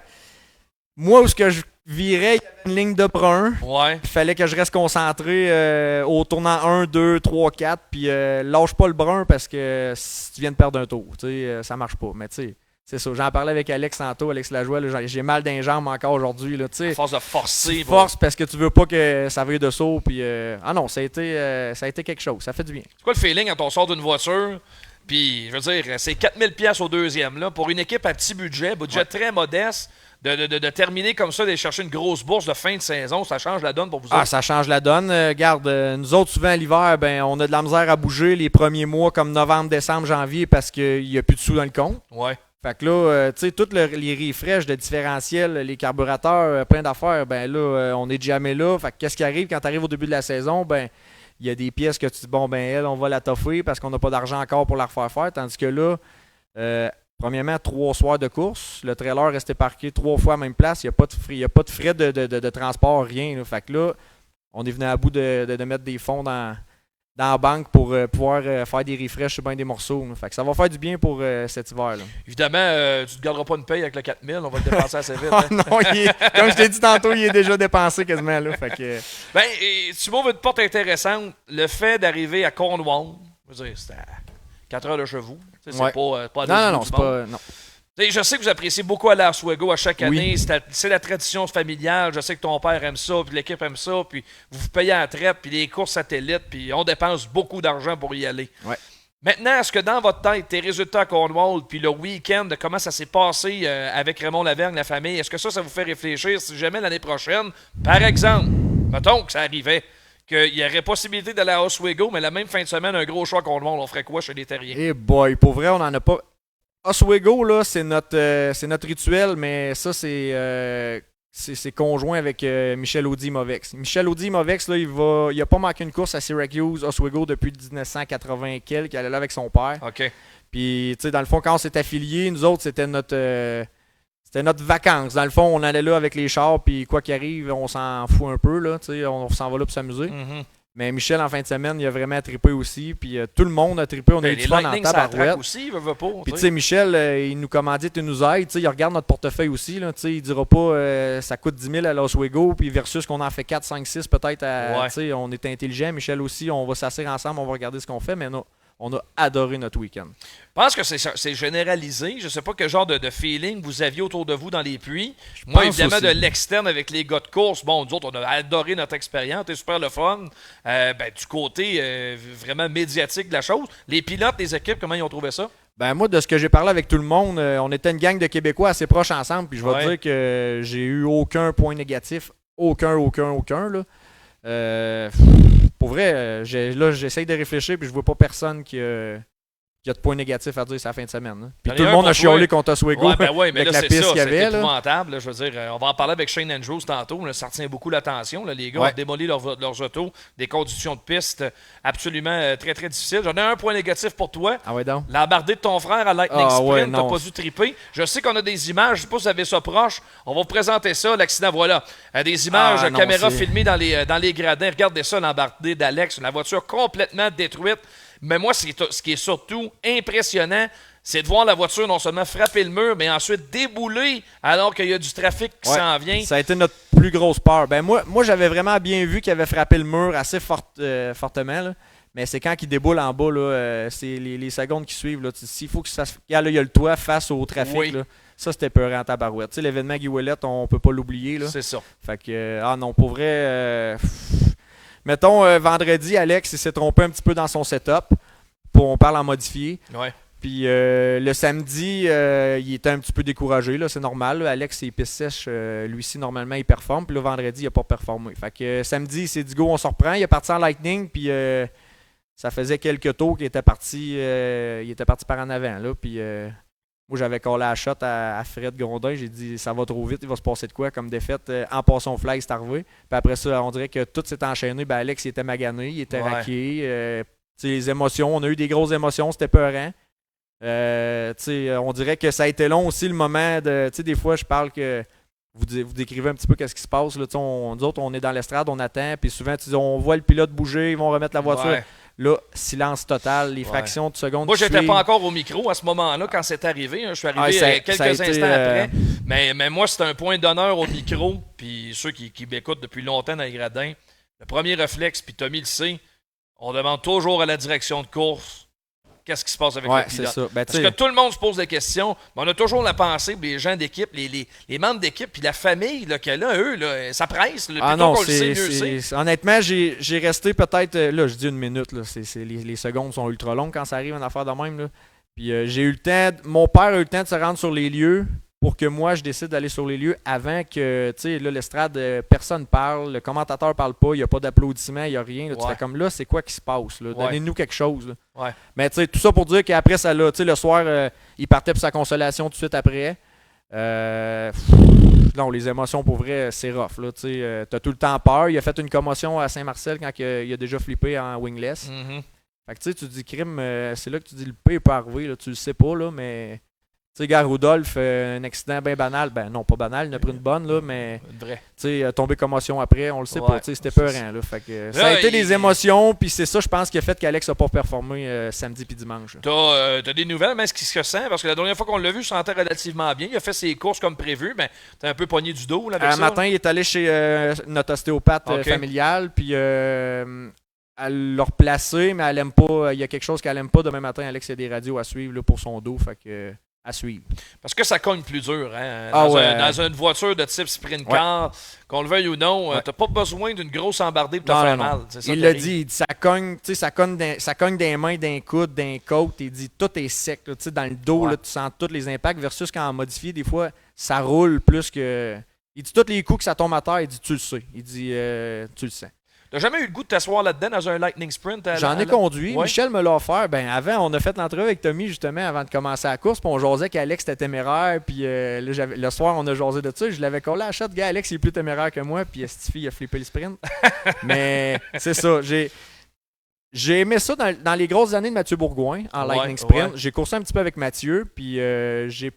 moi, où ce que je virais, il y avait une ligne de brun. Ouais. Il fallait que je reste concentré au tournant 1, 2, 3, 4, puis lâche pas le brun parce que si tu viens de perdre un tour, tu sais, ça marche pas. Mais tu sais, c'est ça. J'en parlais avec Alex tantôt, Alex Lajoie, là, j'ai mal dans les jambes encore aujourd'hui. À force de forcer. Tu forces parce que tu veux pas que ça vire de saut. Puis, ah non, ça a été quelque chose. Ça fait du bien. C'est quoi le feeling quand on sort d'une voiture? Puis, je veux dire, c'est 4000$ au deuxième. Là, pour une équipe à petit budget très modeste, de terminer comme ça, d'aller chercher une grosse bourse de fin de saison, ça change la donne pour vous autres. Ça change la donne. Regarde, nous autres, souvent, l'hiver, ben, on a de la misère à bouger les premiers mois comme novembre, décembre, janvier parce qu'il n'y a plus de sous dans le compte. Ouais. Fait que là, tu sais, tous les refresh de différentiel, les carburateurs, plein d'affaires, ben là, on est jamais là. Fait que qu'est-ce qui arrive quand tu arrives au début de la saison? Ben, il y a des pièces que tu dis, bon, ben, elle, on va la toffer parce qu'on n'a pas d'argent encore pour la refaire faire. Tandis que là, premièrement, 3 soirs de course. Le trailer restait parqué 3 fois à la même place. Il n'y a pas de frais de transport, rien. Là. Fait que là, on est venu à bout de mettre des fonds dans la banque pour pouvoir faire des refresh sur bien des morceaux. Là. Fait que ça va faire du bien pour cet hiver. Là. Évidemment, tu ne te garderas pas une paye avec le 4000. On va le dépenser assez vite. Hein. Non, comme je t'ai dit tantôt, il est déjà dépensé quasiment. Là, fait que... Ben, tu m'ouvres une porte intéressante. Le fait d'arriver à Cornwall, je veux dire, c'était à 4 heures de chez vous. C'est ouais. pas non, c'est pas... Non. Je sais que vous appréciez beaucoup aller à Oswego à chaque année. C'est la tradition familiale. Je sais que ton père aime ça, puis l'équipe aime ça, puis vous payez à la traite, puis les courses satellites, puis on dépense beaucoup d'argent pour y aller. Ouais. Maintenant, est-ce que dans votre tête, tes résultats à Cornwall, puis le week-end, de comment ça s'est passé avec Raymond Lavergne, la famille, est-ce que ça vous fait réfléchir si jamais l'année prochaine, par exemple, mettons que ça arrivait, qu'il y aurait possibilité d'aller à Oswego, mais la même fin de semaine, un gros choix à Cornwall, on ferait quoi chez les Terriens? Eh boy, pour vrai, on n'en a pas... Oswego, là, c'est notre rituel, mais ça, c'est conjoint avec Michel Audy-Movex. Michel Audy-Movex, là, il a pas manqué une course à Syracuse, Oswego, depuis 1980 quelques. Il allait là avec son père. OK. Puis, tu sais, dans le fond, quand on s'est affiliés, nous autres, c'était notre vacances. Dans le fond, on allait là avec les chars, puis quoi qu'il arrive, on s'en fout un peu, là, tu sais, on s'en va là pour s'amuser. Mm-hmm. Mais Michel, en fin de semaine, il a vraiment trippé aussi. Puis tout le monde a trippé. On a eu du fun en tabarouette. Aussi, il veut pas. Puis tu sais, Michel, il nous commandite, il nous aide. Il regarde notre portefeuille aussi. Là, il dira pas ça coûte 10 000 à l'Oswego, puis versus qu'on en fait 4, 5, 6 peut-être. On est intelligent. Michel aussi, on va s'asseoir ensemble, on va regarder ce qu'on fait. Mais non, on a adoré notre week-end. Je pense que c'est généralisé. Je ne sais pas quel genre de feeling vous aviez autour de vous dans les puits. Moi, évidemment, aussi. De l'externe avec les gars de course, bon, nous autres, on a adoré notre expérience. C'était super le fun. Du côté vraiment médiatique de la chose. Les pilotes, les équipes, comment ils ont trouvé ça? Ben moi, de ce que j'ai parlé avec tout le monde, on était une gang de Québécois assez proches ensemble. Puis je vais te dire que j'ai eu aucun point négatif. Aucun. Là. Pour vrai, j'essaye de réfléchir puis je vois pas personne qui a de points négatifs à dire sa fin de semaine. Hein. Puis tout le monde a chiolé contre Oswego avec la piste qu'il y avait. C'est épouvantable. Là, je veux dire, on va en parler avec Shane Andrews tantôt. Là, ça retient beaucoup l'attention. Là, les gars ont démoli leurs autos, des conditions de piste absolument très, très difficiles. J'en ai un point négatif pour toi. Ah ouais donc? L'embardée de ton frère à Lightning Sprint, t'as pas dû triper. Je sais qu'on a des images, je sais pas si vous avez ça proche. On va vous présenter ça, l'accident, voilà. Des images, caméra filmée dans les gradins. Regardez ça, l'embardée d'Alex. La voiture complètement détruite. Mais moi, ce qui est surtout impressionnant, c'est de voir la voiture non seulement frapper le mur, mais ensuite débouler alors qu'il y a du trafic qui s'en vient. Ça a été notre plus grosse peur. Ben moi j'avais vraiment bien vu qu'il avait frappé le mur assez fortement. Là. Mais c'est quand il déboule en bas, là, c'est les secondes qui suivent. S'il faut que ça se... Là, il y a le toit face au trafic. Là. Ça, c'était peurant en tabarouette. Tu sais, l'événement Guy Ouellet, on peut pas l'oublier. Là. C'est ça. Fait que, non, pour vrai... Mettons, vendredi, Alex, il s'est trompé un petit peu dans son setup. On parle en modifié. Ouais. Puis le samedi, il était un petit peu découragé. Là, c'est normal. Là. Alex, c'est pistes sèches. Lui-ci, normalement, il performe. Puis le vendredi, il n'a pas performé. Fait que samedi, il s'est dit, go, on se reprend. Il est parti en Lightning. Puis ça faisait quelques tours qu'il était parti. Il était parti par en avant. Là, puis Moi, j'avais collé la shot à Fred Grondin. J'ai dit, ça va trop vite, il va se passer de quoi comme défaite. En passant au flag, c'est arrivé. Puis après ça, on dirait que tout s'est enchaîné. Ben, Alex, il était magané, il était raqué. Les émotions, on a eu des grosses émotions, c'était peurant. On dirait que ça a été long aussi le moment de. Des fois, je parle que vous décrivez un petit peu qu'est-ce qui se passe. Là, nous autres, on est dans l'estrade, on attend, puis souvent, on voit le pilote bouger, ils vont remettre la voiture. Ouais. Là, silence total, les fractions de secondes. Moi, j'étais pas encore au micro à ce moment-là quand c'est arrivé. Je suis arrivé quelques instants après. Mais moi, c'était un point d'honneur au micro. Puis ceux qui m'écoutent depuis longtemps dans les gradins, le premier réflexe, puis Tommy le sait, on demande toujours à la direction de course qu'est-ce qui se passe avec le pilote. C'est ça. Parce que tout le monde se pose des questions, mais on a toujours la pensée, les gens d'équipe, les membres d'équipe, puis la famille, là, qu'elle a, eux, là, ça presse. Là, non, qu'on le sait, mieux c'est. Honnêtement, j'ai resté peut-être, là, je dis une minute, là, les secondes sont ultra longues quand ça arrive, une affaire de même. Là. Puis j'ai eu le temps, mon père a eu le temps de se rendre sur les lieux pour que moi, je décide d'aller sur les lieux avant que, tu sais, là, l'estrade, personne parle, le commentateur parle pas, il n'y a pas d'applaudissements, il n'y a rien. Là, tu fais comme là, c'est quoi qui se passe? Là? Donnez-nous quelque chose. Là. Ouais. Mais tu sais, tout ça pour dire qu'après ça, là, tu sais, le soir, il partait pour sa consolation tout de suite après. Non, les émotions, pour vrai, c'est rough. Tu sais, t'as tout le temps peur. Il a fait une commotion à Saint-Marcel quand il a déjà flippé en wingless. Mm-hmm. Fait que tu sais, tu dis crime, c'est là que tu dis le pire peut arriver. Là, tu le sais pas, là, mais... Tu sais, gars, Rudolph, un accident bien banal. Ben non, pas banal, il en a pris une bonne, là, mais... Tu sais, tombé commotion après, on le sait pas. Tu sais, c'était peurant, là. Fait que ça a été des émotions, puis c'est ça, je pense, qui a fait qu'Alex n'a pas performé samedi puis dimanche. T'as des nouvelles, mais est-ce qu'il se sent? Parce que la dernière fois qu'on l'a vu, il se sentait relativement bien. Il a fait ses courses comme prévu, mais t'es un peu pogné du dos, là, avec ça. Matin, il est allé chez notre ostéopathe familiale, puis... elle l'a replacé, mais elle aime pas. Il y a quelque chose qu'elle aime pas. Demain matin, Alex, il y a des radios à suivre là, pour son dos. Fait que... à suivre. Parce que ça cogne plus dur, hein? Dans une voiture de type sprint car, qu'on le veuille ou non, t'as pas besoin d'une grosse embardée pour te faire mal. Il l'a dit, il dit, ça cogne des mains, d'un coude, d'un côte. Il dit, tout est sec. Là, dans le dos, là, tu sens tous les impacts, versus quand en modifié, des fois, ça roule plus que... Il dit, tous les coups que ça tombe à terre, il dit, tu le sais. Il dit, tu le sens. T'as jamais eu le goût de t'asseoir là-dedans dans un Lightning Sprint? J'en ai conduit. Ouais. Michel me l'a offert. Ben, avant, on a fait l'entrevue avec Tommy, justement, avant de commencer la course. Puis on jasait qu'Alex était téméraire. Puis le soir, on a jasé de ça. Je l'avais collé à la shot. Gars, Alex, il est plus téméraire que moi. Puis cette fille, il a flippé le sprint. Mais c'est ça. J'ai aimé ça dans les grosses années de Mathieu Bourgoin en Lightning Sprint. Ouais. J'ai coursé un petit peu avec Mathieu. Puis je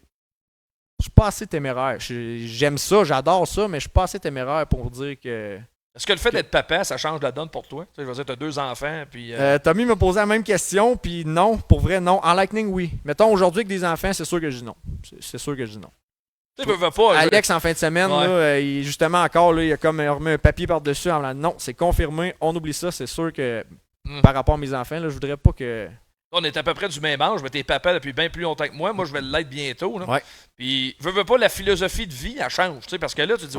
suis pas assez téméraire. J'aime ça, j'adore ça, mais je suis pas assez téméraire pour dire que... Est-ce que le fait d'être papa, ça change la donne pour toi? Tu sais, je veux dire, tu as 2 enfants, puis... Tommy m'a posé la même question, puis non, pour vrai, non. En Lightning, oui. Mettons, aujourd'hui, avec des enfants, c'est sûr que je dis non. C'est sûr que je dis non. Tu veux pas... Alex, en fin de semaine, là, justement, encore, là, il a comme remis un papier par-dessus en disant non, c'est confirmé, on oublie ça, c'est sûr que par rapport à mes enfants, là, je voudrais pas que... On est à peu près du même âge, mais t'es papa depuis bien plus longtemps que moi. Moi, je vais l'être bientôt. Là. Ouais. Puis, veux pas, la philosophie de vie, elle change. Parce que là, tu dis,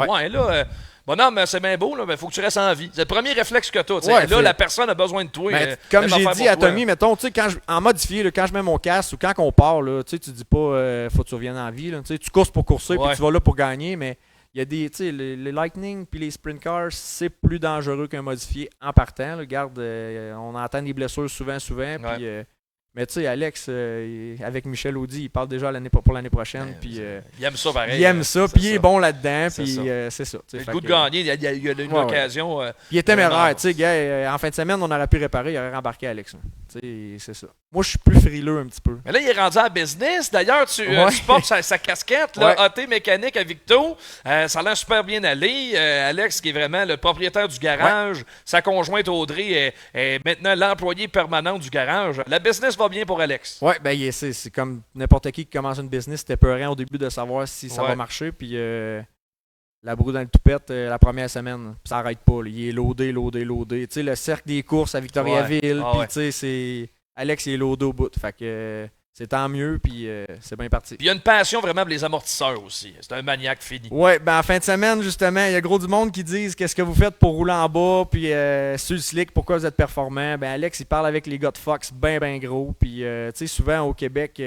bonhomme, c'est bien beau, mais faut que tu restes en vie. C'est le premier réflexe que t'as. Là, la personne a besoin de toi. Comme j'ai dit à Tommy, mettons, en modifié, là, quand je mets mon casque ou quand on part, là, tu dis pas, faut que tu reviennes en vie. Là, tu courses pour courser, puis tu vas là pour gagner, mais il y a des, les Lightning puis les Sprint Cars, c'est plus dangereux qu'un modifié en partant. Là. Regarde, on entend des blessures souvent, puis... mais tu sais, Alex, avec Michel Audy, il parle déjà pour l'année prochaine. Puis, il aime ça pareil. Il aime ça, puis il est bon là-dedans. Puis c'est ça. Le goût de gagner, il y a une occasion. Il est téméraire. Tu sais, gars, en fin de semaine, on aurait pu réparer, il aurait rembarqué Alex. Tu sais, c'est ça. Moi, je suis plus frileux un petit peu. Mais là, il est rendu à business. D'ailleurs, tu portes sa casquette, là, AT mécanique à Victo. Ça a l'air super bien allé. Alex, qui est vraiment le propriétaire du garage, sa conjointe Audrey est maintenant l'employé permanent du garage. La business va bien pour Alex. Oui, ben c'est comme n'importe qui commence une business. C'était peurant au début de savoir si ça va marcher. Puis la broue dans le toupette la première semaine, ça n'arrête pas. Là. Il est loadé. Tu sais, le cercle des courses à Victoriaville. Puis tu sais, c'est... Alex il est loadé au bout. Fait que c'est tant mieux, puis c'est bien parti. Puis il y a une passion vraiment pour les amortisseurs aussi. C'est un maniaque fini. Ouais, ben en fin de semaine, justement, il y a gros du monde qui disent qu'est-ce que vous faites pour rouler en bas, puis sur le slick, pourquoi vous êtes performant. Ben Alex, il parle avec les gars de Fox ben gros. Puis tu sais, souvent au Québec,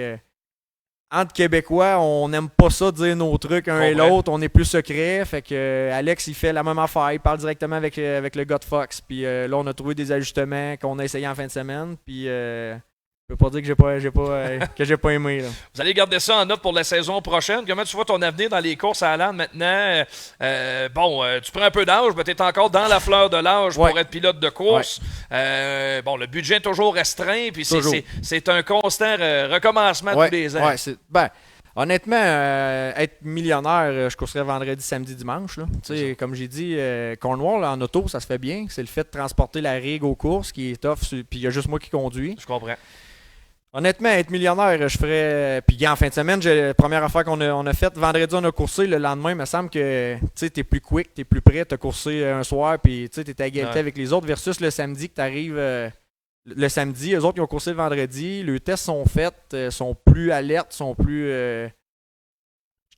entre Québécois, on n'aime pas ça dire nos trucs un et l'autre, on est plus secret. Fait que Alex, il fait la même affaire, il parle directement avec le gars de Fox. Puis là, on a trouvé des ajustements qu'on a essayé en fin de semaine. Puis Je peux pas dire que j'ai pas aimé. Là. Vous allez garder ça en note pour la saison prochaine. Comment tu vois ton avenir dans les courses à Alan maintenant? Tu prends un peu d'âge, mais tu es encore dans la fleur de l'âge pour être pilote de course. Ouais. Le budget est toujours restreint, puis c'est un constant recommencement tous les ans. Honnêtement, être millionnaire, je courserais vendredi, samedi, dimanche. Là. Comme j'ai dit, Cornwall en auto, ça se fait bien. C'est le fait de transporter la rig aux courses qui est tough, puis il y a juste moi qui conduis. Je comprends. Honnêtement, être millionnaire, je ferais. Puis en fin de semaine, la première affaire qu'on a faite, vendredi, on a coursé. Le lendemain, il me semble que tu es plus quick, tu es plus prêt. Tu as coursé un soir, puis tu es à égalité avec les autres, versus le samedi que tu arrives. Le samedi, eux autres, ils ont coursé le vendredi. Les tests sont faits, sont plus alertes, sont plus. Je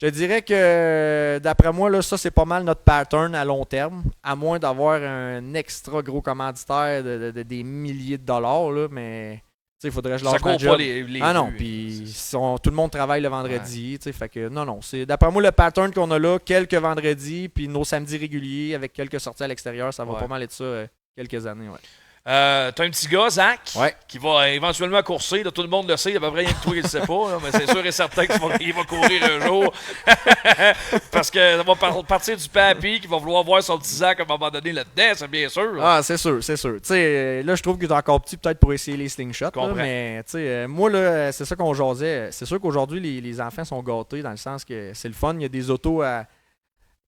te dirais que, d'après moi, là, ça, c'est pas mal notre pattern à long terme. À moins d'avoir un extra gros commanditaire des milliers de dollars, là, mais. Il faudrait que je lâche ma job. Puis tout le monde travaille le vendredi. Fait que non. C'est d'après moi le pattern qu'on a là, quelques vendredis, puis nos samedis réguliers avec quelques sorties à l'extérieur, ça va pas mal être ça quelques années. Ouais. T'as un petit gars, Zach, qui va éventuellement courser. Là, tout le monde le sait, il y a à peu près rien que toi qui le sait pas, là, mais c'est sûr et certain qu'il va courir un jour. Parce que ça va partir du papy qui va vouloir voir son petit Zach à un moment donné là-dedans, c'est bien sûr. Là. Ah, c'est sûr. Là, je trouve qu'il est encore petit peut-être pour essayer les slingshots. Là, mais moi, là, c'est ça qu'on jasait. C'est sûr qu'aujourd'hui, les enfants sont gâtés dans le sens que c'est le fun. Il y a des autos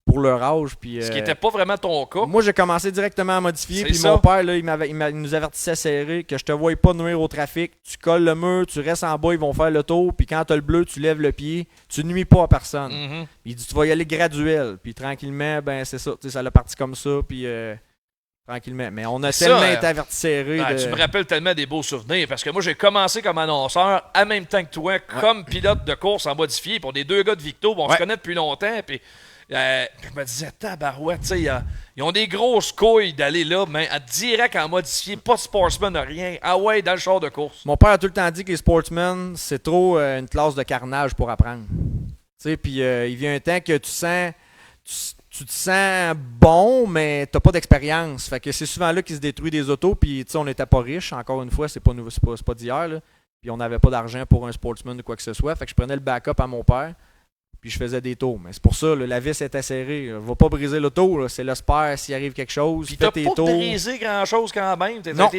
pour leur âge. Puis, ce qui n'était pas vraiment ton cas. Moi, j'ai commencé directement à modifier. Puis mon père, là, il nous avertissait serré que je te voyais pas nuire au trafic. Tu colles le mur, tu restes en bas, ils vont faire le tour. Puis quand tu as le bleu, tu lèves le pied. Tu nuis pas à personne. Mm-hmm. Puis il dit tu vas y aller graduel. Puis tranquillement, ben c'est ça. Ça l'a parti comme ça. Puis tranquillement. Mais on a tellement été avertis serré. Tu me rappelles tellement des beaux souvenirs. Parce que moi, j'ai commencé comme annonceur en même temps que toi, comme pilote de course en modifié. Pour des deux gars de Victo, on se connaît depuis longtemps. Puis. Je me disais, tabarouette, tu sais, ils ont des grosses couilles d'aller là, mais direct en modifié, pas de sportsman, rien. Ah ouais, dans le char de course. Mon père a tout le temps dit que les sportsmen, c'est trop une classe de carnage pour apprendre. Tu sais, puis il vient un temps que tu te sens bon, mais t'as pas d'expérience. Fait que c'est souvent là qu'ils se détruisent des autos, puis tu sais, on n'était pas riches, encore une fois, c'est pas d'hier, là. Puis on n'avait pas d'argent pour un sportsman ou quoi que ce soit. Fait que je prenais le backup à mon père. Puis je faisais des tours. Mais c'est pour ça, là, la vis était serrée. Va pas briser l'auto. Là. C'est le spare s'il arrive quelque chose. Puis fais tes tours. T'as pas brisé grand-chose quand même. Non,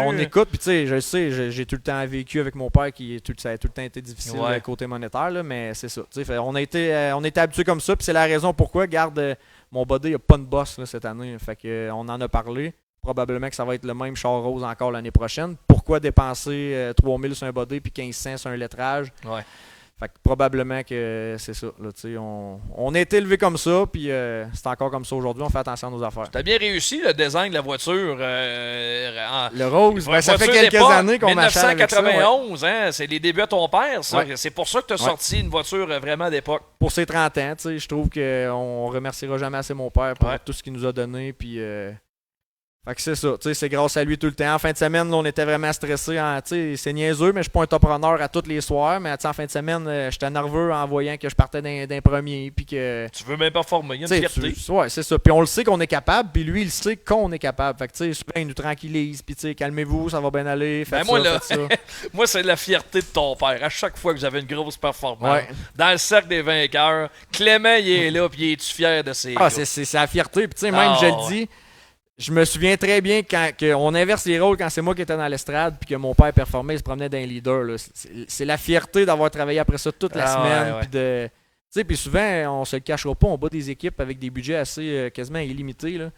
on écoute. Puis tu sais, je sais, j'ai tout le temps vécu avec mon père ça a tout le temps été difficile côté monétaire. Là, mais c'est ça. On a été habitués comme ça. Puis c'est la raison pourquoi, regarde, mon body, il n'y a pas de boss là, cette année. Fait que, on en a parlé. Probablement que ça va être le même char rose encore l'année prochaine. Pourquoi dépenser 3000 sur un body puis 1500 sur un lettrage? Ouais. Fait que probablement que c'est ça. Là, on a été élevé comme ça, puis c'est encore comme ça aujourd'hui. On fait attention à nos affaires. Tu as bien réussi le design de la voiture. Le rose, ça fait quelques années qu'on achète avec ça. 1991, hein, c'est les débuts à ton père, ça. Ouais. C'est pour ça que tu as sorti une voiture vraiment d'époque. Pour ses 30 ans, je trouve qu'on remerciera jamais assez mon père pour tout ce qu'il nous a donné. Puis, fait que c'est ça, c'est grâce à lui tout le temps. En fin de semaine, là, on était vraiment stressés. C'est niaiseux, mais je suis pas un top-runner à tous les soirs. Mais en fin de semaine, j'étais nerveux en voyant que je partais d'un premier. Puis que, tu veux bien performer, il y a une fierté. Ouais, c'est ça. Puis on le sait qu'on est capable, puis lui, il sait qu'on est capable. Fait que souvent, il nous tranquillise. Puis calmez-vous, ça va bien aller. Faites ça. Moi, c'est la fierté de ton père. À chaque fois que vous avez une grosse performance, dans le cercle des vainqueurs, Clément, il est là, puis es-tu fier de ses gars? C'est la fierté. Puis même, je le dis. Je me souviens très bien quand on inverse les rôles quand c'est moi qui étais dans l'estrade puis que mon père performait, il se promenait dans les leaders. Là. C'est la fierté d'avoir travaillé après ça toute la semaine. Puis souvent, on se le cachera pas, on bat des équipes avec des budgets assez quasiment illimités. Là.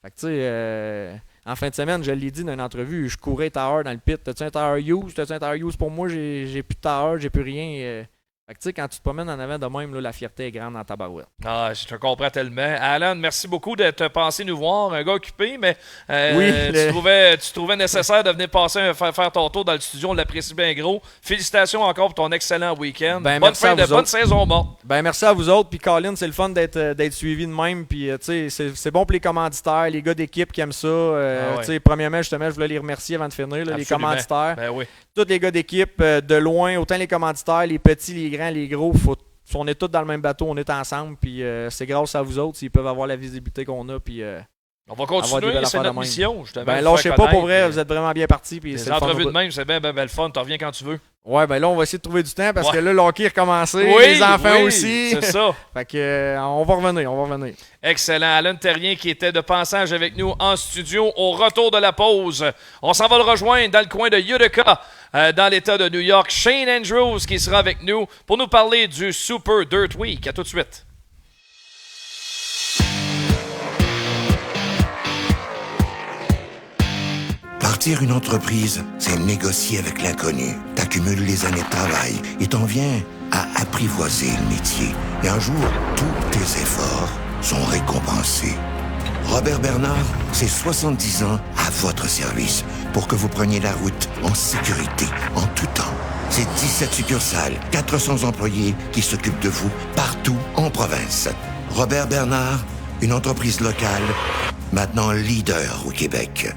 Fait que en fin de semaine, je l'ai dit dans une entrevue, je courais tire dans le pit. T'as-tu un tire use? T'as-tu un tire use pour moi? J'ai plus de tire, j'ai plus rien. Fait que quand tu te promènes en avant de même, là, la fierté est grande dans ta barouette. Ah, je te comprends tellement. Alan, merci beaucoup de te passer nous voir. Un gars occupé, mais tu trouvais nécessaire de venir faire ton tour dans le studio. On l'apprécie bien gros. Félicitations encore pour ton excellent week-end. Bonne saison morte. Merci à vous autres. Puis Colin, c'est le fun d'être suivi de même. Puis c'est bon pour les commanditaires, les gars d'équipe qui aiment ça. Premièrement, justement, je voulais les remercier avant de finir, là, les commanditaires. Ben oui. Tous les gars d'équipe, de loin, autant les commanditaires, les petits, les grands, les gros, on est tous dans le même bateau, on est ensemble, puis c'est grâce à vous autres s'ils peuvent avoir la visibilité qu'on a, puis On va avoir des continuer, belles c'est affaires de notre même. mission. Justement, Ben vous lâchez faire pas pour connaître, vrai, vous êtes vraiment bien partis. Les entrevues de même, c'est bien le fun. Tu reviens quand tu veux. Ouais, ben là, on va essayer de trouver du temps parce Ouais. que là, le hockey est recommencé. Oui, les enfants oui, aussi. c'est ça. Fait que, on va revenir. Excellent. Alan Terrien qui était de passage avec nous en studio au retour de la pause. On s'en va le rejoindre dans le coin de Utica, dans l'État de New York. Shane Andrews qui sera avec nous pour nous parler du Super Dirt Week. À tout de suite. Partir une entreprise, c'est négocier avec l'inconnu. T'accumules les années de travail et t'en viens à apprivoiser le métier. Et un jour, tous tes efforts sont récompensés. Robert Bernard, c'est 70 ans à votre service pour que vous preniez la route en sécurité, en tout temps. C'est 17 succursales, 400 employés qui s'occupent de vous partout en province. Robert Bernard, une entreprise locale, maintenant leader au Québec.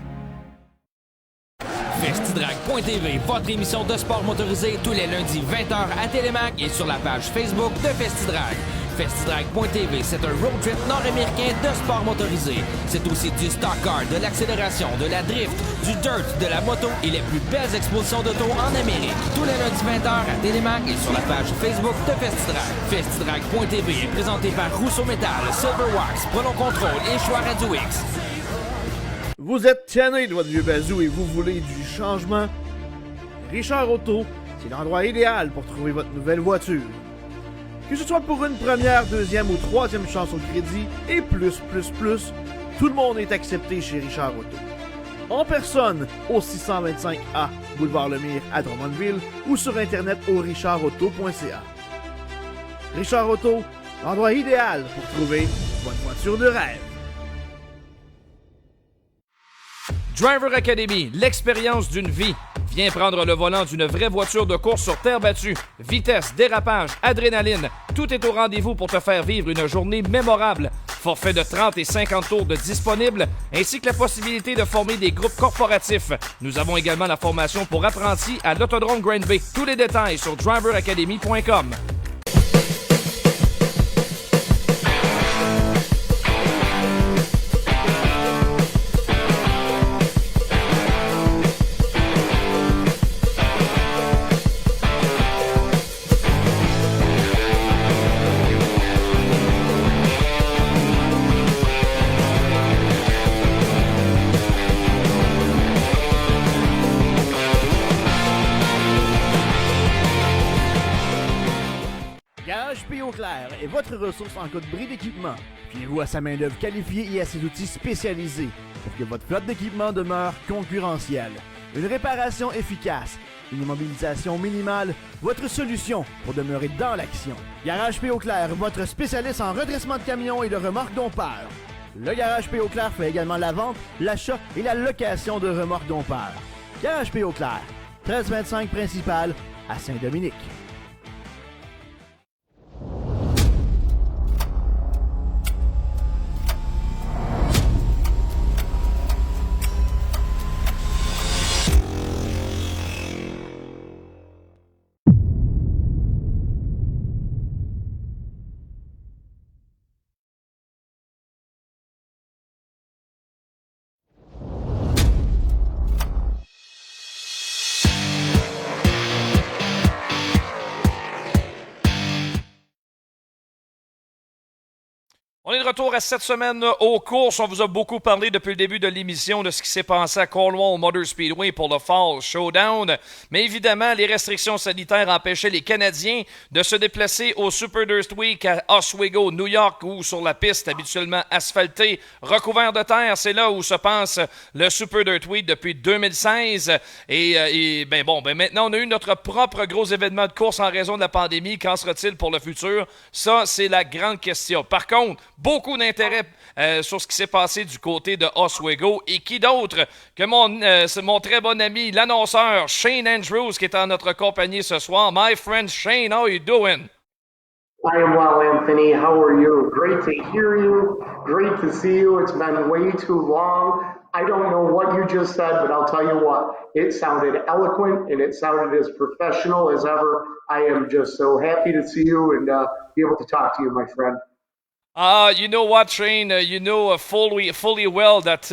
Festidrag.tv, votre émission de sport motorisé tous les lundis 20h à Télémac et sur la page Facebook de Festidrag. Festidrag.tv, c'est un road trip nord-américain de sport motorisé. C'est aussi du stock car, de l'accélération, de la drift, du dirt, de la moto et les plus belles expositions d'auto en Amérique. Tous les lundis 20h à Télémac et sur la page Facebook de Festidrag. Festidrag.tv est présenté par Rousseau Metal, Silverwax, Prolon Control et Choix Radio X. Vous êtes tanné de votre vieux bazou et vous voulez du changement? Richard Auto, c'est l'endroit idéal pour trouver votre nouvelle voiture. Que ce soit pour une première, deuxième ou troisième chance au crédit et plus, tout le monde est accepté chez Richard Auto. En personne au 625A Boulevard Lemire à Drummondville ou sur internet au richardauto.ca. Richard Auto, l'endroit idéal pour trouver votre voiture de rêve. Driver Academy, l'expérience d'une vie. Viens prendre le volant d'une vraie voiture de course sur terre battue. Vitesse, dérapage, adrénaline, tout est au rendez-vous pour te faire vivre une journée mémorable. Forfait de 30 et 50 tours de disponible, ainsi que la possibilité de former des groupes corporatifs. Nous avons également la formation pour apprentis à l'Autodrome Grand Bay. Tous les détails sur driveracademy.com. Garage P. Auclair est votre ressource en cas de bris d'équipement. Fiez-vous à sa main-d'œuvre qualifiée et à ses outils spécialisés pour que votre flotte d'équipement demeure concurrentielle. Une réparation efficace, une immobilisation minimale, votre solution pour demeurer dans l'action. Garage P. Auclair, votre spécialiste en redressement de camions et de remorques dompeurs. Le Garage P. Auclair fait également la vente, l'achat et la location de remorques dompeurs. Garage P. Auclair, 1325 principal à Saint-Dominique. On est de retour à cette semaine aux courses. On vous a beaucoup parlé depuis le début de l'émission de ce qui s'est passé à Cornwall Motor Speedway pour le Fall Showdown. Mais évidemment, les restrictions sanitaires empêchaient les Canadiens de se déplacer au Super Dirt Week à Oswego, New York, ou sur la piste habituellement asphaltée, recouverte de terre. C'est là où se passe le Super Dirt Week depuis 2016. Maintenant, on a eu notre propre gros événement de course en raison de la pandémie. Qu'en sera-t-il pour le futur? Ça, c'est la grande question. Par contre, beaucoup d'intérêt sur ce qui s'est passé du côté de Oswego. Et qui d'autre que mon très bon ami, l'annonceur Shane Andrews, qui est en notre compagnie ce soir. My friend Shane, how are you doing? I am well, Anthony. How are you? Great to hear you. Great to see you. It's been way too long. I don't know what you just said, but I'll tell you what. It sounded eloquent and it sounded as professional as ever. I am just so happy to see you and be able to talk to you, my friend. You know what, Shane? You know fully well that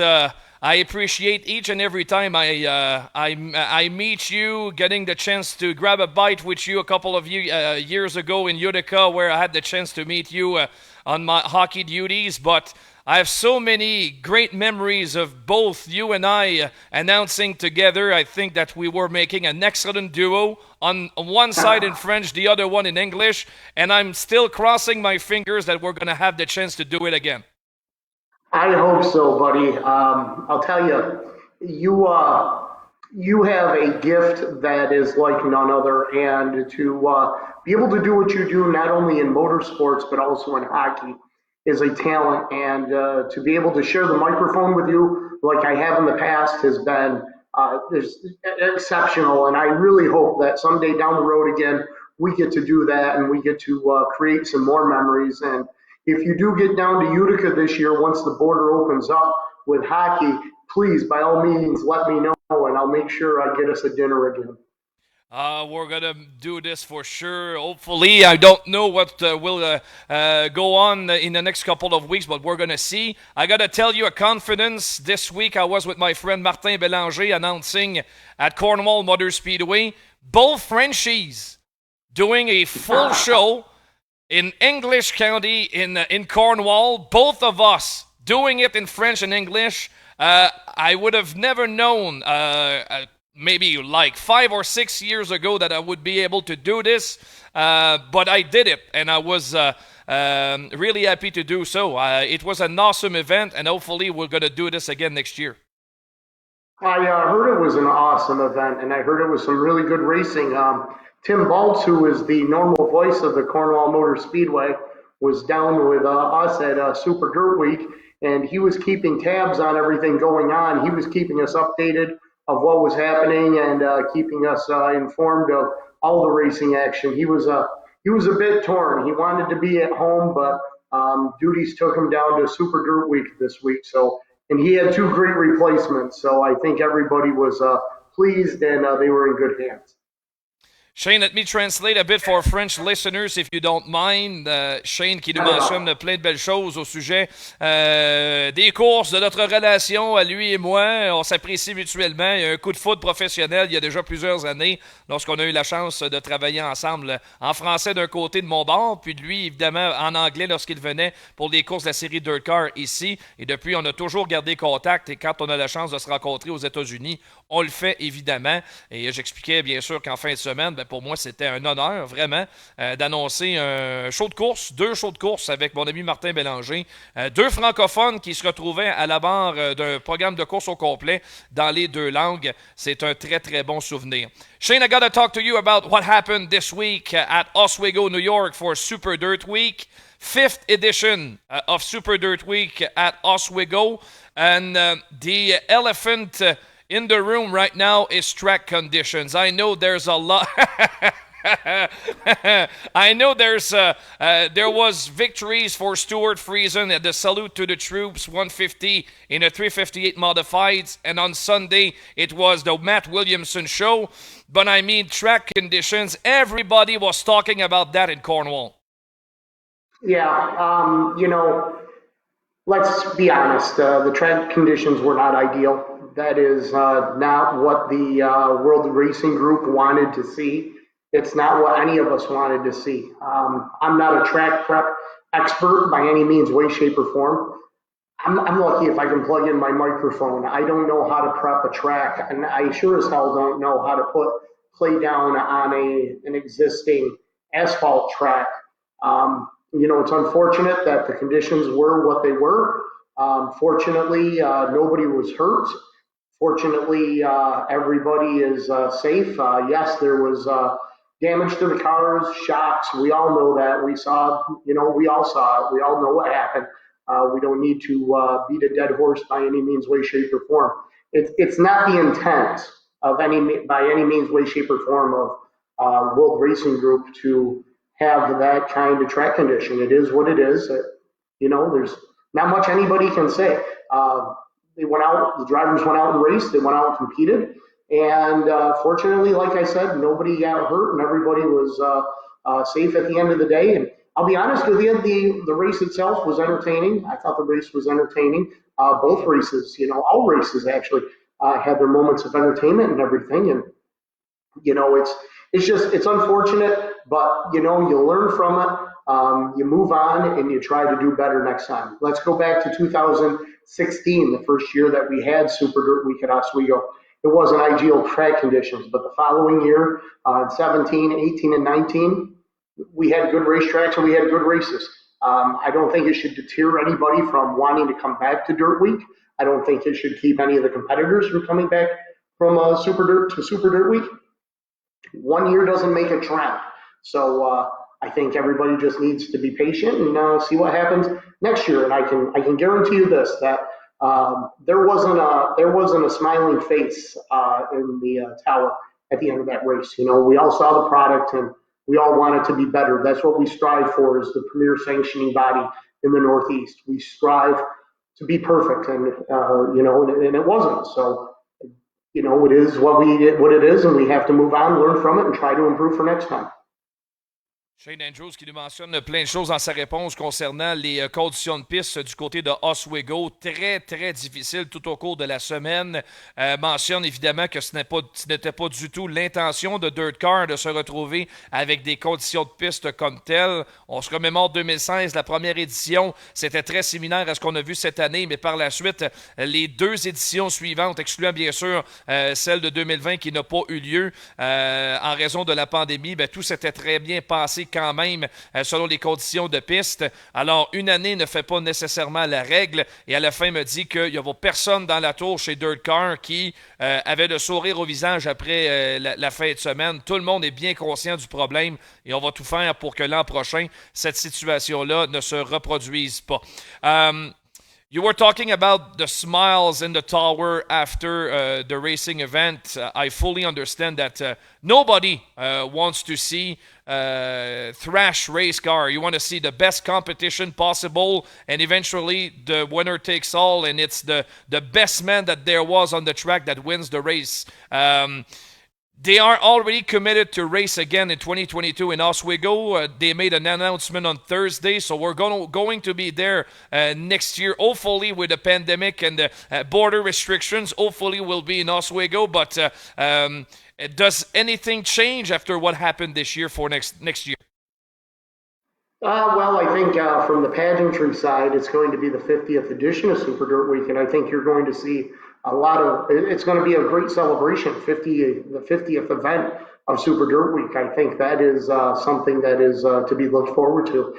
I appreciate each and every time I meet you, getting the chance to grab a bite with you a couple of years ago in Utica, where I had the chance to meet you on my hockey duties. But I have so many great memories of both you and I announcing together. I think that we were making an excellent duo, on one side in French, the other one in English, and I'm still crossing my fingers that we're going to have the chance to do it again. I hope so, buddy. I'll tell you, you have a gift that is like none other, and to be able to do what you do, not only in motorsports but also in hockey, is a talent. And to be able to share the microphone with you, like I have in the past, has been exceptional. And I really hope that someday down the road again, we get to do that and we get to create some more memories. And if you do get down to Utica this year, once the border opens up with hockey, please, by all means, let me know, and I'll make sure I get us a dinner again. We're going to do this for sure. Hopefully, I don't know what will go on in the next couple of weeks, but we're going to see. I got to tell you a confidence. This week, I was with my friend Martin Bélanger announcing at Cornwall Motor Speedway, both Frenchies doing a full show in English County in Cornwall, both of us doing it in French and English. I would have never known maybe like 5 or 6 years ago that I would be able to do this, but I did it, and I was really happy to do so. It was an awesome event, and hopefully we're going to do this again next year. I heard it was an awesome event, and I heard it was some really good racing. Tim Baltz, who is the normal voice of the Cornwall Motor Speedway, was down with us at Super Dirt Week, and he was keeping tabs on everything going on. He was keeping us updated of what was happening and keeping us informed of all the racing action. He was a bit torn. He wanted to be at home, but duties took him down to Super Dirt Week this week. So, and he had 2 great replacements. So I think everybody was pleased, and they were in good hands. Shane, let me translate a bit for French listeners, if you don't mind. Shane qui nous mentionne plein de belles choses au sujet des courses, de notre relation à lui et moi. On s'apprécie mutuellement. Il y a un coup de foot professionnel il y a déjà plusieurs années, lorsqu'on a eu la chance de travailler ensemble en français d'un côté de mon bord, puis de lui, évidemment, en anglais lorsqu'il venait pour les courses de la série Dirt Car ici. Et depuis, on a toujours gardé contact. Et quand on a la chance de se rencontrer aux États-Unis, on le fait évidemment. Et j'expliquais bien sûr qu'en fin de semaine, pour moi, c'était un honneur, vraiment, d'annoncer un show de course, 2 shows de course avec mon ami Martin Bélanger, 2 francophones qui se retrouvaient à la barre d'un programme de course au complet dans les 2 langues. C'est un très, très bon souvenir. Shane, I got to talk to you about what happened this week at Oswego, New York for Super Dirt Week. 5th edition of Super Dirt Week at Oswego. And the elephant in the room right now is track conditions. I know there's a lot. I know there was victories for Stuart Friesen at the Salute to the Troops 150 in a 358 modifieds, and on Sunday it was the Matt Williamson show. But I mean, track conditions, everybody was talking about that in Cornwall. Yeah, let's be honest. The track conditions were not ideal. That is not what the World Racing Group wanted to see. It's not what any of us wanted to see. I'm not a track prep expert by any means, way, shape, or form. I'm lucky if I can plug in my microphone. I don't know how to prep a track, and I sure as hell don't know how to play down on an existing asphalt track. It's unfortunate that the conditions were what they were. Fortunately, nobody was hurt. Fortunately, everybody is safe. Yes, there was damage to the cars, shocks. We all know that. We saw, we all saw it. We all know what happened. We don't need to beat a dead horse by any means, way, shape, or form. It's not the intent of by any means, way, shape, or form of World Racing Group to have that kind of track condition. It is what it is. There's not much anybody can say. They went out, the drivers went out and raced, they went out and competed, and fortunately, like I said, nobody got hurt and everybody was safe at the end of the day. And I'll be honest with you, the race itself was entertaining. I thought the race was entertaining. Both races, all races actually had their moments of entertainment and everything. And it's unfortunate, but you learn from it. You move on and you try to do better next time. Let's go back to 2016, the first year that we had Super Dirt Week at Oswego. It wasn't ideal track conditions, but the following year, 17, 18, and 19, we had good racetracks and we had good races. I don't think it should deter anybody from wanting to come back to Dirt Week. I don't think it should keep any of the competitors from coming back from Super Dirt to Super Dirt Week. 1 year doesn't make a trend. So I think everybody just needs to be patient and see what happens next year. And I can guarantee you this, that there wasn't a smiling face in the tower at the end of that race. We all saw the product and we all want it to be better. That's what we strive for as the premier sanctioning body in the Northeast. We strive to be perfect, and and it wasn't. So it is what it is, and we have to move on, learn from it, and try to improve for next time. Shane Andrews qui nous mentionne plein de choses dans sa réponse concernant les conditions de piste du côté de Oswego. Très, très difficile tout au cours de la semaine. Mentionne évidemment que ce n'était pas du tout l'intention de Dirt Car de se retrouver avec des conditions de piste comme telles. On se remémore 2016, la première édition, c'était très similaire à ce qu'on a vu cette année, mais par la suite, les deux éditions suivantes, excluant bien sûr celle de 2020 qui n'a pas eu lieu en raison de la pandémie, tout s'était très bien passé quand même selon les conditions de piste. Alors, une année ne fait pas nécessairement la règle et à la fin, il me dit qu'il n'y a personne dans la tour chez Dirt Car qui avait le sourire au visage après la fin de semaine. Tout le monde est bien conscient du problème et on va tout faire pour que l'an prochain, cette situation-là ne se reproduise pas. You were talking about the smiles in the tower after the racing event. I fully understand that nobody wants to see thrash race car. You want to see the best competition possible, and eventually the winner takes all, and it's the best man that there was on the track that wins the race. They are already committed to race again in 2022 in Oswego. They made an announcement on Thursday, so we're going to be there next year. Hopefully, with the pandemic and the border restrictions, hopefully we'll be in Oswego. But does anything change after what happened this year for next year? Well, I think from the pageantry side, it's going to be the 50th edition of Super Dirt Week, and I think you're going to see it's going to be a great celebration, the 50th event of Super Dirt Week. I think that is something that is to be looked forward to.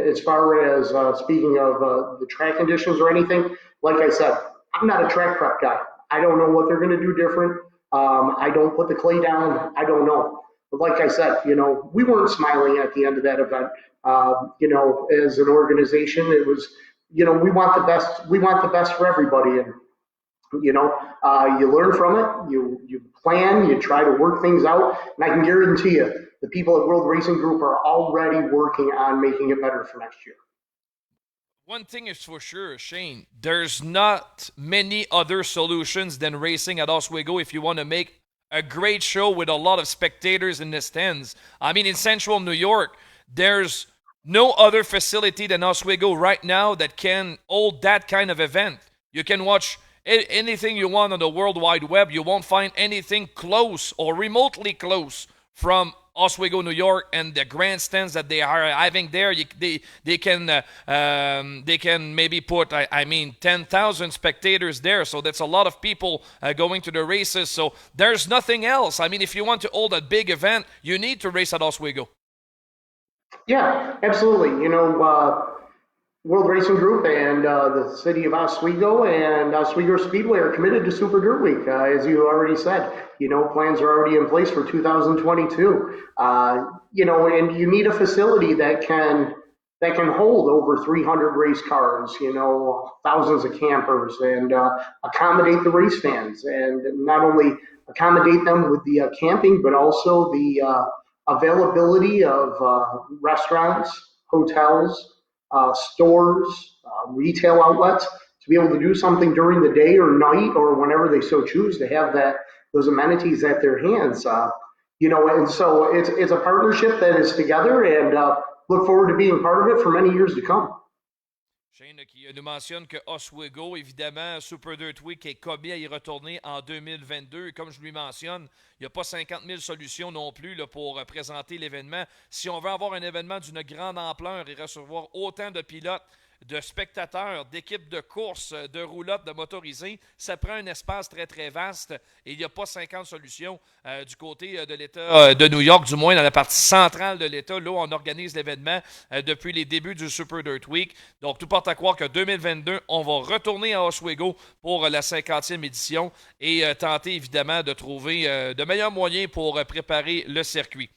As far as speaking of the track conditions or anything, like I said, I'm not a track prep guy. I don't know what they're going to do different. I don't put the clay down. I don't know. But like I said, we weren't smiling at the end of that event. As an organization, it was, we want the best. We want the best for everybody, and you learn from it. You plan. You try to work things out, and I can guarantee you, the people at World Racing Group are already working on making it better for next year. One thing is for sure, Shane, there's not many other solutions than racing at Oswego if you want to make a great show with a lot of spectators in the stands. I mean, in central New York, there's no other facility than Oswego right now that can hold that kind of event. You can watch anything you want on the World Wide Web. You won't find anything close or remotely close from Oswego, New York, and the grandstands that they are having there. They can maybe put 10,000 spectators there. So that's a lot of people going to the races. So there's nothing else. I mean, if you want to hold a big event, you need to race at Oswego. Yeah, absolutely. World Racing Group and the city of Oswego and Oswego Speedway are committed to Super Dirt Week, as you already said. Plans are already in place for 2022. And you need a facility that can hold over 300 race cars, thousands of campers, and accommodate the race fans, and not only accommodate them with the camping, but also the availability of restaurants, hotels, stores, retail outlets, to be able to do something during the day or night or whenever they so choose to have those amenities at their hands. And so it's a partnership that is together, and look forward to being part of it for many years to come. Shane qui nous mentionne que Oswego, évidemment, Super Dirt Week est commis à y retourner en 2022. Et comme je lui mentionne, il n'y a pas 50 000 solutions non plus là, pour présenter l'événement. Si on veut avoir un événement d'une grande ampleur et recevoir autant de pilotes, de spectateurs, d'équipes de course, de roulottes, de motorisés, ça prend un espace très, très vaste et il n'y a pas 50 solutions du côté de l'État de New York, du moins dans la partie centrale de l'État, là où on organise l'événement depuis les débuts du Super Dirt Week. Donc, tout porte à croire que 2022, on va retourner à Oswego pour la 50e édition et tenter évidemment de trouver de meilleurs moyens pour préparer le circuit.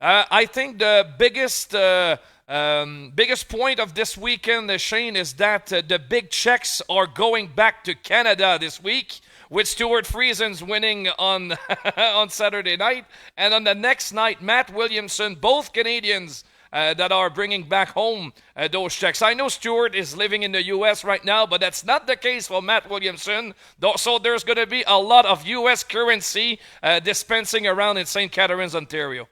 I think the biggest point of this weekend, Shane, is that the big checks are going back to Canada this week, with Stuart Friesen winning on on Saturday night, and on the next night, Matt Williamson, both Canadians that are bringing back home those checks. I know Stuart is living in the U.S. right now, but that's not the case for Matt Williamson. So there's going to be a lot of U.S. currency dispensing around in St. Catharines, Ontario.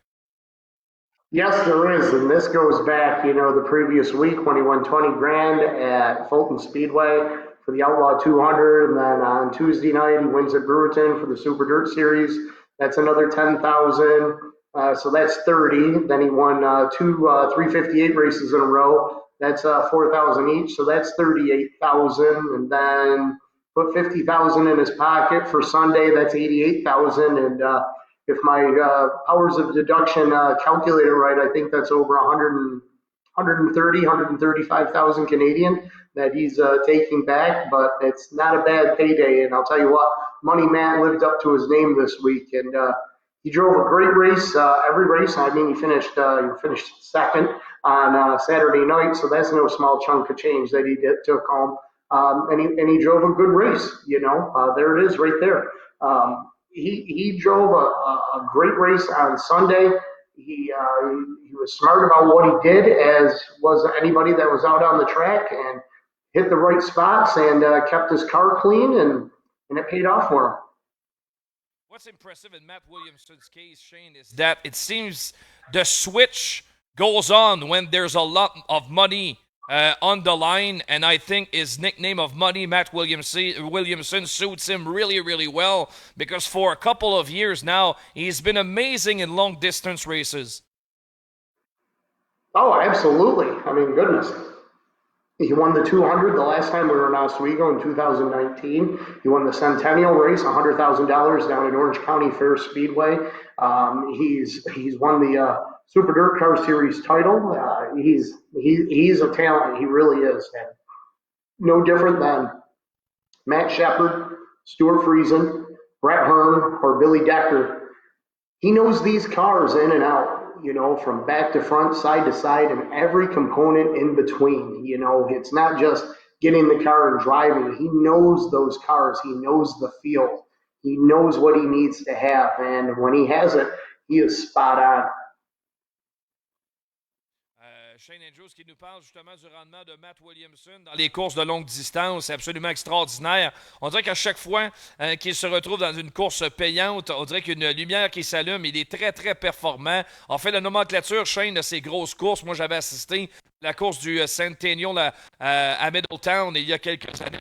Yes, there is, and this goes back, the previous week when he won 20 grand at Fulton Speedway for the Outlaw 200, and then on Tuesday night he wins at Brewerton for the Super Dirt Series. That's another 10,000, so that's 30. Then he won two 358 races in a row. That's 4,000 each, so that's 38,000, and then put 50,000 in his pocket for Sunday. That's 88,000, and if my powers of deduction calculate it right, I think that's over 135,000 Canadian that he's taking back, but it's not a bad payday. And I'll tell you what, Money Matt lived up to his name this week, and he drove a great race every race. I mean, he finished second on Saturday night, so that's no small chunk of change that he took home. And he drove a good race. There it is right there. He drove a great race on Sunday. He was smart about what he did, as was anybody that was out on the track, and hit the right spots and kept his car clean, and it paid off for him. What's impressive in Matt Williamson's case, Shane, is that it seems the switch goes on when there's a lot of money on the line, and I think his nickname of Money Matt Williamson suits him really, really well, because for a couple of years now, he's been amazing in long-distance races. Oh, absolutely. I mean, goodness. He won the 200 the last time we were in Oswego in 2019. He won the Centennial race, $100,000 down at Orange County Fair Speedway. He's won the Super Dirt Car Series title. He's a talent. He really is. And no different than Matt Shepard, Stuart Friesen, Brett Hearn, or Billy Decker. He knows these cars in and out, from back to front, side to side, and every component in between. It's not just getting the car and driving. He knows those cars. He knows the field. He knows what he needs to have. And when he has it, he is spot on. Shane Andrews qui nous parle justement du rendement de Matt Williamson dans les courses de longue distance. C'est absolument extraordinaire. On dirait qu'à chaque fois qu'il se retrouve dans une course payante, on dirait qu'il y a une lumière qui s'allume. Il est très, très performant. En fait, la nomenclature, Shane, de ces grosses courses, moi, j'avais assisté à la course du Centennial à Middletown il y a quelques années.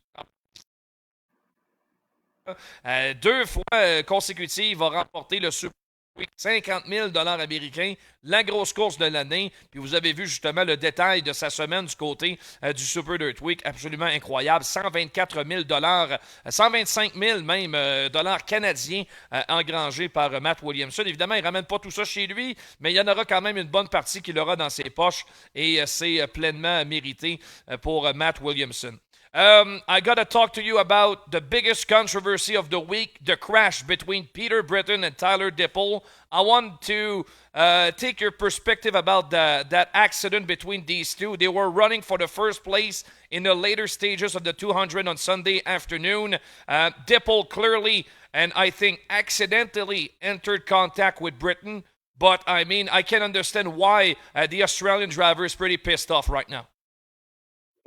2 fois consécutives, il va remporter le Super 50 000 $ américains, la grosse course de l'année. Puis vous avez vu justement le détail de sa semaine du côté du Super Dirt Week, absolument incroyable. 124 000 $, 125 000 même dollars canadiens engrangés par Matt Williamson. Évidemment, il ne ramène pas tout ça chez lui, mais il y en aura quand même une bonne partie qu'il aura dans ses poches et c'est pleinement mérité pour Matt Williamson. I got to talk to you about the biggest controversy of the week, the crash between Peter Britton and Tyler Dipple. I want to take your perspective about that accident between these two. They were running for the first place in the later stages of the 200 on Sunday afternoon. Dipple clearly, and I think accidentally, entered contact with Britton. But, I mean, I can understand why the Australian driver is pretty pissed off right now.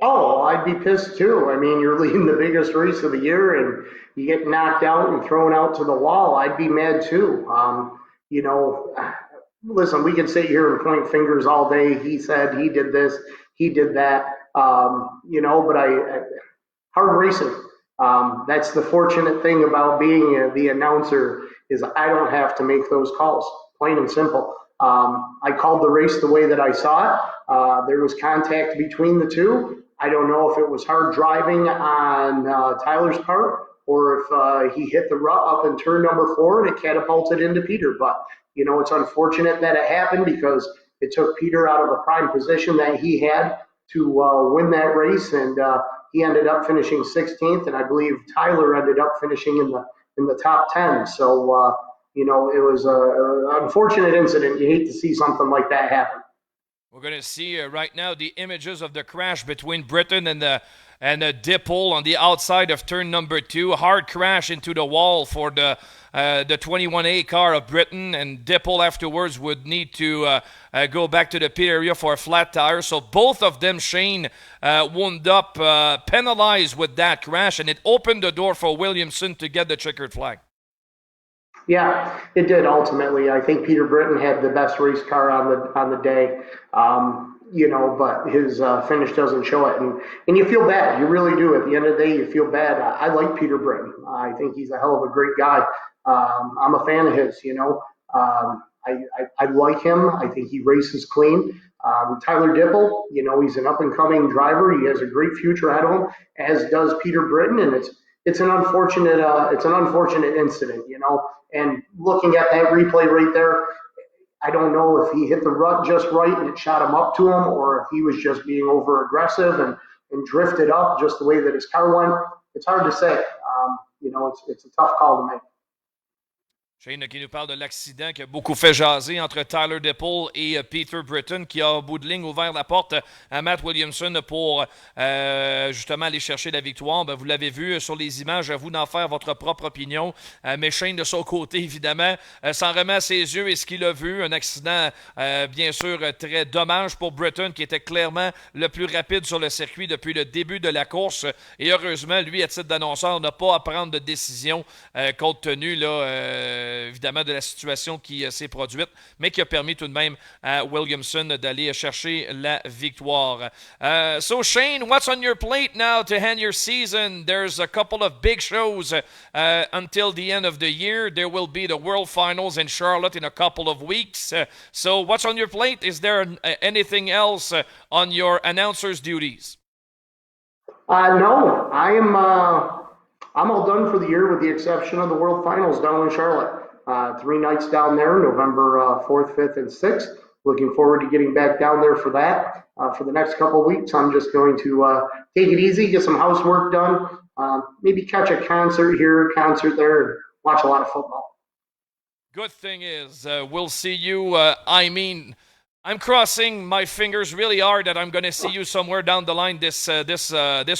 Oh, I'd be pissed too. I mean, you're leading the biggest race of the year and you get knocked out and thrown out to the wall. I'd be mad too. listen, we can sit here and point fingers all day. He said he did this, he did that, but hard racing. That's the fortunate thing about being the announcer is I don't have to make those calls, plain and simple. I called the race the way that I saw it. There was contact between the two. I don't know if it was hard driving on Tyler's part or if he hit the rut up in turn number 4 and it catapulted into Peter. But, it's unfortunate that it happened because it took Peter out of the prime position that he had to win that race. And he ended up finishing 16th. And I believe Tyler ended up finishing in the top 10. So, it was an unfortunate incident. You hate to see something like that happen. We're going to see right now the images of the crash between Britton and Dipple on the outside of turn number 2. Hard crash into the wall for the 21A car of Britton, and Dipple afterwards would need to go back to the pit area for a flat tire. So both of them, Shane, wound up penalized with that crash, and it opened the door for Williamson to get the checkered flag. Yeah, it did ultimately. I think Peter Britton had the best race car on the day, but his finish doesn't show it. And you feel bad. You really do. At the end of the day, you feel bad. I like Peter Britton. I think he's a hell of a great guy. I'm a fan of his, I like him. I think he races clean. Tyler Dipple, he's an up-and-coming driver. He has a great future ahead of him, as does Peter Britton, and it's an unfortunate incident, And looking at that replay right there, I don't know if he hit the rut just right and it shot him up to him, or if he was just being over aggressive and drifted up just the way that his car went. It's hard to say. It's a tough call to make. Shane qui nous parle de l'accident qui a beaucoup fait jaser entre Tyler Dipple et Peter Britton, qui a au bout de ligne ouvert la porte à Matt Williamson pour justement aller chercher la victoire. Vous l'avez vu sur les images, à vous d'en faire votre propre opinion. Mais Shane, de son côté, évidemment, s'en remet à ses yeux et ce qu'il a vu. Un accident, bien sûr, très dommage pour Britton, qui était clairement le plus rapide sur le circuit depuis le début de la course. Et heureusement, lui, à titre d'annonceur, n'a pas à prendre de décision compte tenu évidemment de la situation qui s'est produite, mais qui a permis tout de même à Williamson d'aller chercher la victoire. So Shane, what's on your plate now to end your season? There's a couple of big shows until the end of the year. There will be the World Finals in Charlotte in a couple of weeks. So what's on your plate? Is there anything else on your announcer's duties? No, I'm all done for the year with the exception of the World Finals down in Charlotte. 3 nights down there, November 4th, 5th, and 6th. Looking forward to getting back down there for that. For the next couple of weeks, I'm just going to take it easy, get some housework done, maybe catch a concert here, concert there, and watch a lot of football. Good thing is, we'll see you, I'm crossing my fingers really hard that I'm going to see you somewhere down the line this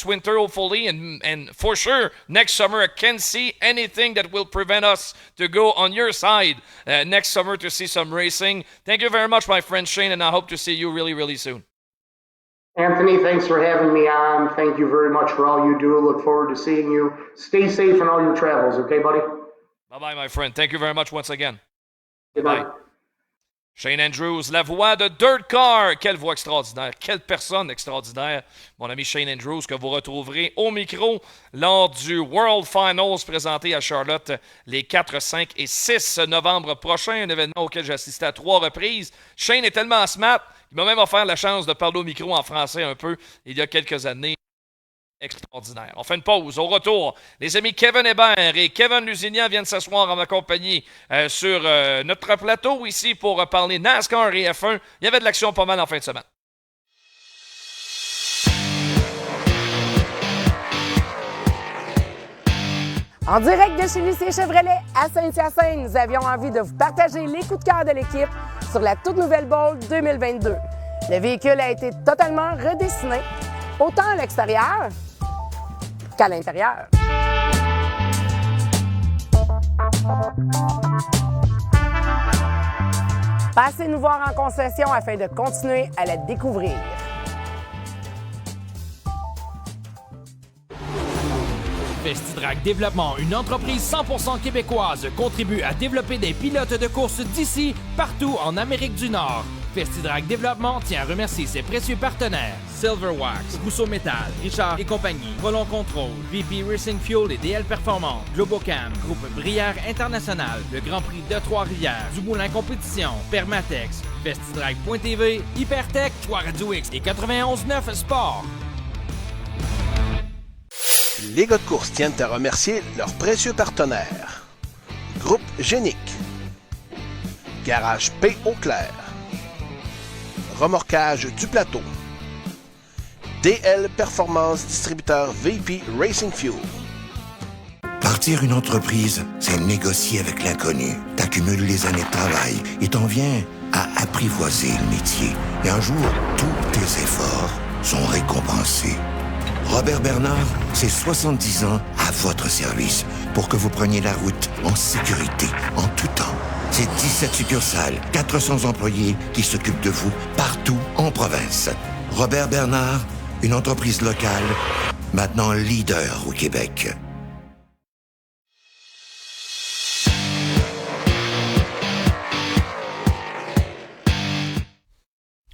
winter, hopefully, and for sure next summer. I can't see anything that will prevent us to go on your side next summer to see some racing. Thank you very much, my friend Shane, and I hope to see you really, really soon. Anthony, thanks for having me on. Thank you very much for all you do. Look forward to seeing you. Stay safe in all your travels, okay, buddy? Bye-bye, my friend. Thank you very much once again. Goodbye. Bye. Shane Andrews, la voix de Dirt Car. Quelle voix extraordinaire. Quelle personne extraordinaire. Mon ami Shane Andrews, que vous retrouverez au micro lors du World Finals présenté à Charlotte les 4, 5 et 6 novembre prochains. Un événement auquel j'ai assisté à 3 reprises. Shane est tellement smart qu'il m'a même offert la chance de parler au micro en français un peu il y a quelques années. Extraordinaire. On fait une pause. Au retour, les amis Kevin Hébert et Kevin Lusignan viennent s'asseoir en ma compagnie sur notre plateau ici pour parler NASCAR et F1. Il y avait de l'action pas mal en fin de semaine. En direct de chez Lucier Chevrolet à Saint-Hyacinthe, nous avions envie de vous partager les coups de cœur de l'équipe sur la toute nouvelle Bolt 2022. Le véhicule a été totalement redessiné, autant à l'extérieur qu'à l'intérieur. Passez nous voir en concession afin de continuer à la découvrir. Festidrag Développement, une entreprise 100% québécoise, contribue à développer des pilotes de course d'ici, partout en Amérique du Nord. Festidrag Développement tient à remercier ses précieux partenaires. Silverwax, Rousseau Métal, Richard et compagnie, Volon Control, VP Racing Fuel et DL Performance, Globocam, Groupe Brière International, le Grand Prix de Trois-Rivières, Dumoulin Compétition, Permatex, Festidrag.tv, Hypertech, Choix Radio X et 91.9 Sport. Les gars de course tiennent à remercier leurs précieux partenaires. Groupe Génic, Garage P. Auclair, Remorquage du Plateau, DL Performance Distributeur VP Racing Fuel. Partir une entreprise, c'est négocier avec l'inconnu. T'accumules les années de travail et t'en viens à apprivoiser le métier. Et un jour, tous tes efforts sont récompensés. Robert Bernard, c'est 70 ans à votre service pour que vous preniez la route en sécurité, en tout temps. C'est 17 succursales, 400 employés qui s'occupent de vous partout en province. Robert Bernard, une entreprise locale, maintenant leader au Québec.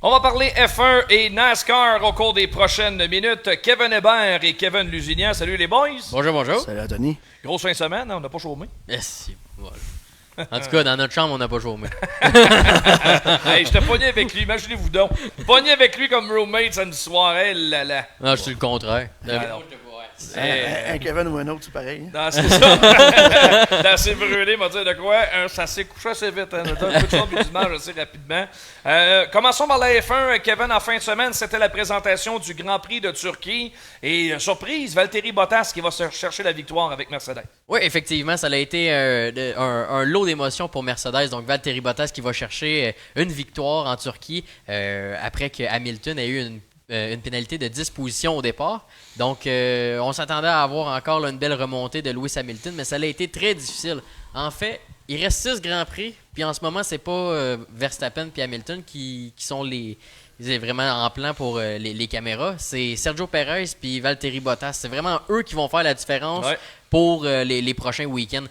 On va parler F1 et NASCAR au cours des prochaines minutes. Kevin Hébert et Kevin Lusignan. Salut les boys. Bonjour, bonjour. Salut Anthony. Grosse fin de semaine, hein, on n'a pas chômé. Yes, voilà. En tout cas, dans notre chambre, on n'a pas chômé. Hey, j'étais pogné avec lui, imaginez-vous donc. Pogné avec lui comme roommate samedi soir, là là. Non, je suis le contraire. Un Kevin ou un autre, c'est pareil. Non, c'est ça. Dans ses brûlés, m'a dit de quoi. Ça s'est couché assez vite. Hein. On a un peu de chambre et d'image assez rapidement. Commençons par la F1. Kevin, en fin de semaine, c'était la présentation du Grand Prix de Turquie. Et surprise, Valtteri Bottas qui va se chercher la victoire avec Mercedes. Oui, effectivement, ça a été un lot d'émotions pour Mercedes. Donc, Valtteri Bottas qui va chercher une victoire en Turquie après que Hamilton ait eu une pénalité de 10 positions au départ. Donc, on s'attendait à avoir encore là, une belle remontée de Lewis Hamilton, mais ça a été très difficile. En fait, il reste 6 Grands Prix, puis en ce moment, c'est pas Verstappen et Hamilton qui sont vraiment en plan pour les caméras. C'est Sergio Perez puis Valtteri Bottas. C'est vraiment eux qui vont faire la différence pour les prochains week-ends.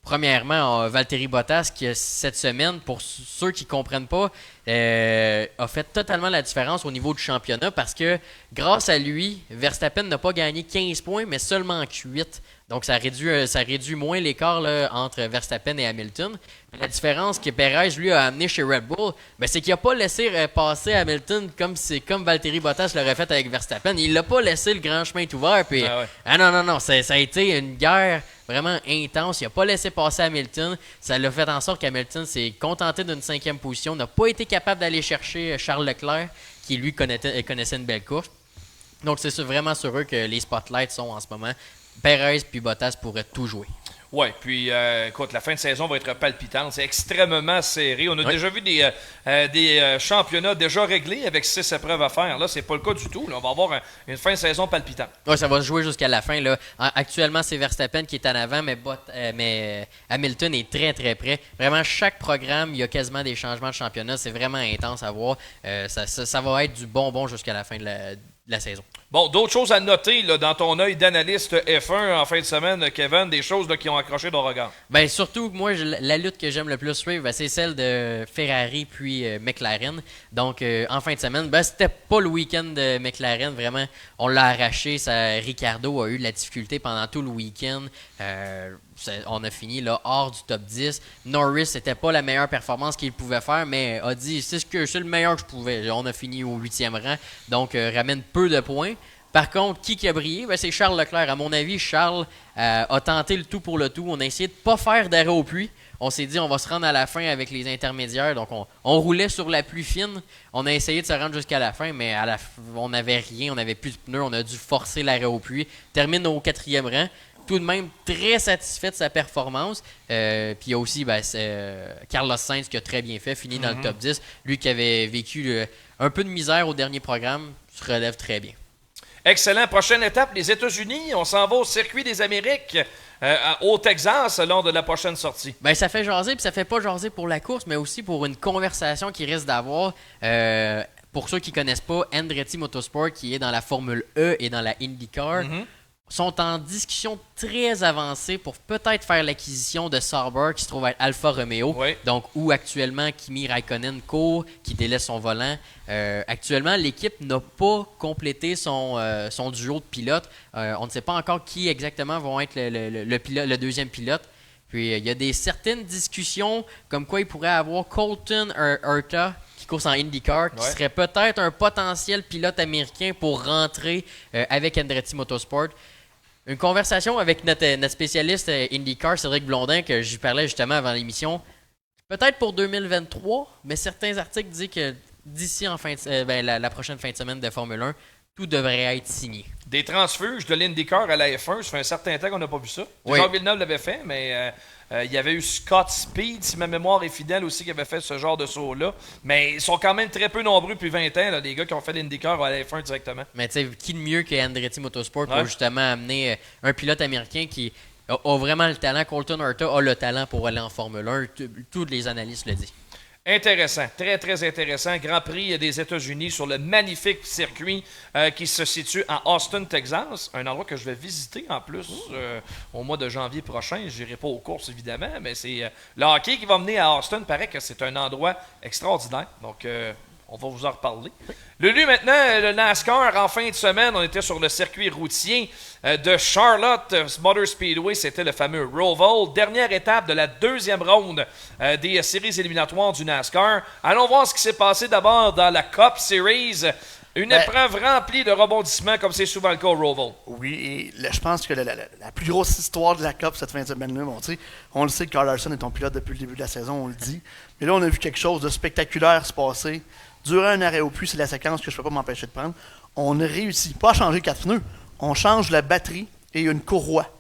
Premièrement, Valtteri Bottas, qui cette semaine, pour ceux qui ne comprennent pas, a fait totalement la différence au niveau du championnat parce que grâce à lui, Verstappen n'a pas gagné 15 points, mais seulement 8. Donc, ça réduit moins l'écart là, entre Verstappen et Hamilton. La différence que Perez, lui, a amené chez Red Bull, c'est qu'il n'a pas laissé passer Hamilton comme Valtteri Bottas l'aurait fait avec Verstappen. Il l'a pas laissé le grand chemin tout ouvert. Puis, non, ça a été une guerre vraiment intense. Il n'a pas laissé passer Hamilton. Ça l'a fait en sorte qu'Hamilton s'est contenté d'une 5e position. N'a pas été capable d'aller chercher Charles Leclerc, qui lui connaissait une belle course. Donc, c'est vraiment sur eux que les spotlights sont en ce moment. Perez puis Bottas pourraient tout jouer. Oui, puis écoute, la fin de saison va être palpitante. C'est extrêmement serré. On a déjà vu des championnats déjà réglés avec 6 épreuves à faire. Là, c'est pas le cas du tout. Là, on va avoir une fin de saison palpitante. Oui, ça va se jouer jusqu'à la fin. Là. Actuellement, c'est Verstappen qui est en avant, mais Hamilton est très, très près. Vraiment, chaque programme, il y a quasiment des changements de championnat. C'est vraiment intense à voir. Ça va être du bonbon jusqu'à la fin de la saison. Bon, d'autres choses à noter là, dans ton œil d'analyste F1 en fin de semaine, Kevin, des choses là, qui ont accroché ton regard. Ben surtout, moi, la lutte que j'aime le plus suivre, c'est celle de Ferrari puis McLaren. Donc, en fin de semaine, c'était pas le week-end de McLaren, vraiment. On l'a arraché. Ricardo a eu de la difficulté pendant tout le week-end. On a fini là, hors du top 10. Norris, c'était pas la meilleure performance qu'il pouvait faire, mais a dit c'est le meilleur que je pouvais. On a fini au 8e rang, donc ramène peu de points. Par contre, qui a brillé? C'est Charles Leclerc. À mon avis, Charles a tenté le tout pour le tout. On a essayé de ne pas faire d'arrêt au puits. On s'est dit on va se rendre à la fin avec les intermédiaires. Donc, on roulait sur la pluie fine. On a essayé de se rendre jusqu'à la fin, mais on n'avait rien. On n'avait plus de pneus. On a dû forcer l'arrêt au puits. Termine au 4e rang. Tout de même très satisfait de sa performance. Puis il y a aussi Carlos Sainz qui a très bien fait, fini dans le top 10. Lui qui avait vécu un peu de misère au dernier programme, se relève très bien. Excellent. Prochaine étape, les États-Unis. On s'en va au circuit des Amériques, au Texas, lors de la prochaine sortie. Ça fait jaser, puis ça fait pas jaser pour la course, mais aussi pour une conversation qui risque d'avoir. Pour ceux qui connaissent pas, Andretti Motorsport, qui est dans la Formule E et dans la IndyCar, sont en discussion très avancée pour peut-être faire l'acquisition de Sauber qui se trouve à Alfa Romeo. Oui. Donc, où actuellement Kimi Raikkonen court, qui délaisse son volant. Actuellement, l'équipe n'a pas complété son duo de pilotes. On ne sait pas encore qui exactement vont être le deuxième pilote. Puis, il y a certaines discussions comme quoi il pourrait avoir Colton Herta qui course en IndyCar, qui serait peut-être un potentiel pilote américain pour rentrer avec Andretti Motorsport. Une conversation avec notre spécialiste IndyCar, Cédric Blondin, que je parlais justement avant l'émission. Peut-être pour 2023, mais certains articles disent que d'ici la prochaine fin de semaine de Formule 1, tout devrait être signé. Des transfuges de l'IndyCar à la F1, ça fait un certain temps qu'on n'a pas vu ça. Oui. Jean Villeneuve l'avait fait, mais il y avait eu Scott Speed, si ma mémoire est fidèle aussi, qui avait fait ce genre de saut-là. Mais ils sont quand même très peu nombreux depuis 20 ans, là, les gars qui ont fait l'IndyCar à la F1 directement. Mais tu sais, qui de mieux que Andretti Motorsport pour justement amener un pilote américain qui a vraiment le talent. Colton Herta a le talent pour aller en Formule 1. Tous les analystes le disent. Intéressant, très très intéressant. Grand Prix des États-Unis sur le magnifique circuit qui se situe à Austin, Texas. Un endroit que je vais visiter en plus au mois de janvier prochain. Je n'irai pas aux courses évidemment, mais c'est le hockey qui va mener à Austin. Paraît que c'est un endroit extraordinaire. Donc on va vous en reparler. Lulu, maintenant, le NASCAR, en fin de semaine, on était sur le circuit routier de Charlotte Motor Speedway. C'était le fameux Roval. Dernière étape de la deuxième ronde des séries éliminatoires du NASCAR. Allons voir ce qui s'est passé d'abord dans la Cup Series. Une épreuve remplie de rebondissements, comme c'est souvent le cas au Roval. Oui, et je pense que la plus grosse histoire de la Cup cette fin de semaine-là, on le sait que Kyle Larson est ton pilote depuis le début de la saison, on le dit. Mais là, on a vu quelque chose de spectaculaire se passer. Durant un arrêt au puits, c'est la séquence que je ne peux pas m'empêcher de prendre. On ne réussit pas à changer 4 pneus. On change la batterie et une courroie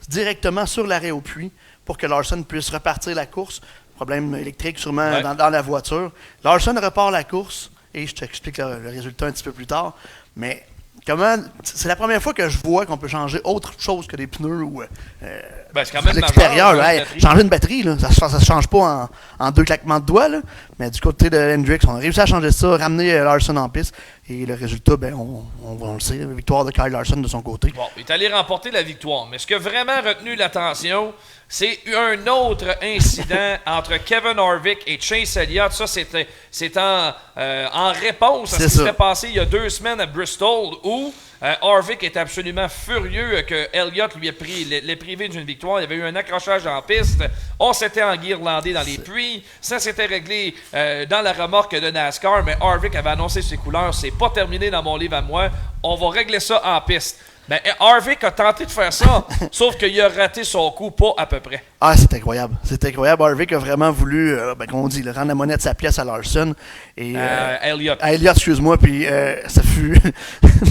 directement sur l'arrêt au puits pour que Larson puisse repartir la course. Problème électrique sûrement dans la voiture. Larson repart la course et je t'explique le résultat un petit peu plus tard. Mais c'est la première fois que je vois qu'on peut changer autre chose que des pneus ou c'est quand même l'extérieur. majeur, changer une batterie, là, ça se change pas en 2 claquements de doigts. Là, mais du côté de Hendricks, on a réussi à changer ça, ramener Larson en piste. Et le résultat, on le sait, la victoire de Kyle Larson de son côté. Bon, il est allé remporter la victoire. Mais ce qui a vraiment retenu l'attention, c'est un autre incident entre Kevin Harvick et Chase Elliott. Ça, c'était en réponse à ce qui s'était passé il y a 2 semaines à Bristol, où Harvick était absolument furieux que Elliott lui l'ait privé d'une victoire. Il y avait eu un accrochage en piste. On s'était enguirlandé dans les puits. Ça s'était réglé dans la remorque de NASCAR, mais Harvick avait annoncé ses couleurs. C'est pas terminé dans mon livre à moi. On va régler ça en piste. Ben, Harvick a tenté de faire ça, sauf qu'il a raté son coup, pas à peu près. Ah, c'est incroyable. C'est incroyable. Harvick a vraiment voulu, comme on dit, rendre la monnaie de sa pièce à Larson. Et, Elliott. À Elliott, excuse-moi. Puis ça fut,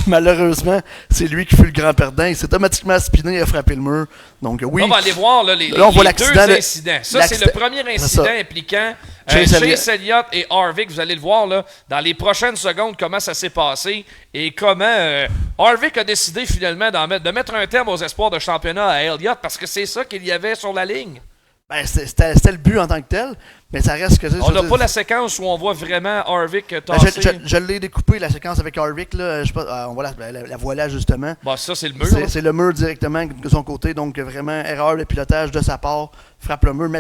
malheureusement, c'est lui qui fut le grand perdant. Il s'est automatiquement spiné et a frappé le mur. Donc, oui. On va aller voir là, les deux incidents. Ça, c'est le premier incident impliquant Chase Elliott et Harvick. Vous allez le voir là, dans les prochaines secondes comment ça s'est passé et comment Harvick a décidé finalement de mettre un terme aux espoirs de championnat à Elliott parce que c'est ça qu'il y avait sur la ligne. C'était le but en tant que tel, mais ça reste que... On n'a pas la séquence où on voit vraiment Harvick tasser. Je l'ai découpé, la séquence avec Harvick. Là, je sais pas, on voit la voilà justement. Bon, ça, c'est le mur. C'est le mur directement de son côté, donc vraiment, erreur de pilotage de sa part, frappe le mur,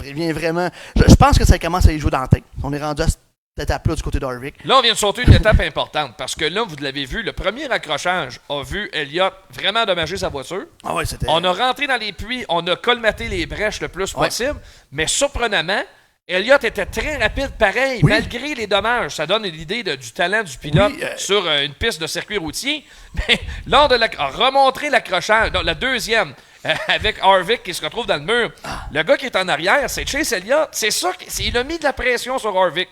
vient vraiment... Je pense que ça commence à y jouer dans la tête. On est rendu à cette étape-là du côté d'Harvick. Là, on vient de sauter une étape importante, parce que là, vous l'avez vu, le premier accrochage a vu Elliott vraiment endommager sa voiture. Ah ouais, c'était... On a rentré dans les puits, on a colmaté les brèches le plus possible, mais surprenamment, Elliott était très rapide pareil, malgré les dommages. Ça donne l'idée du talent du pilote sur une piste de circuit routier. Mais lors de remontrer l'accrochage, la deuxième, avec Harvick qui se retrouve dans le mur, le gars qui est en arrière, c'est Chase Elliott. C'est ça, il a mis de la pression sur Harvick.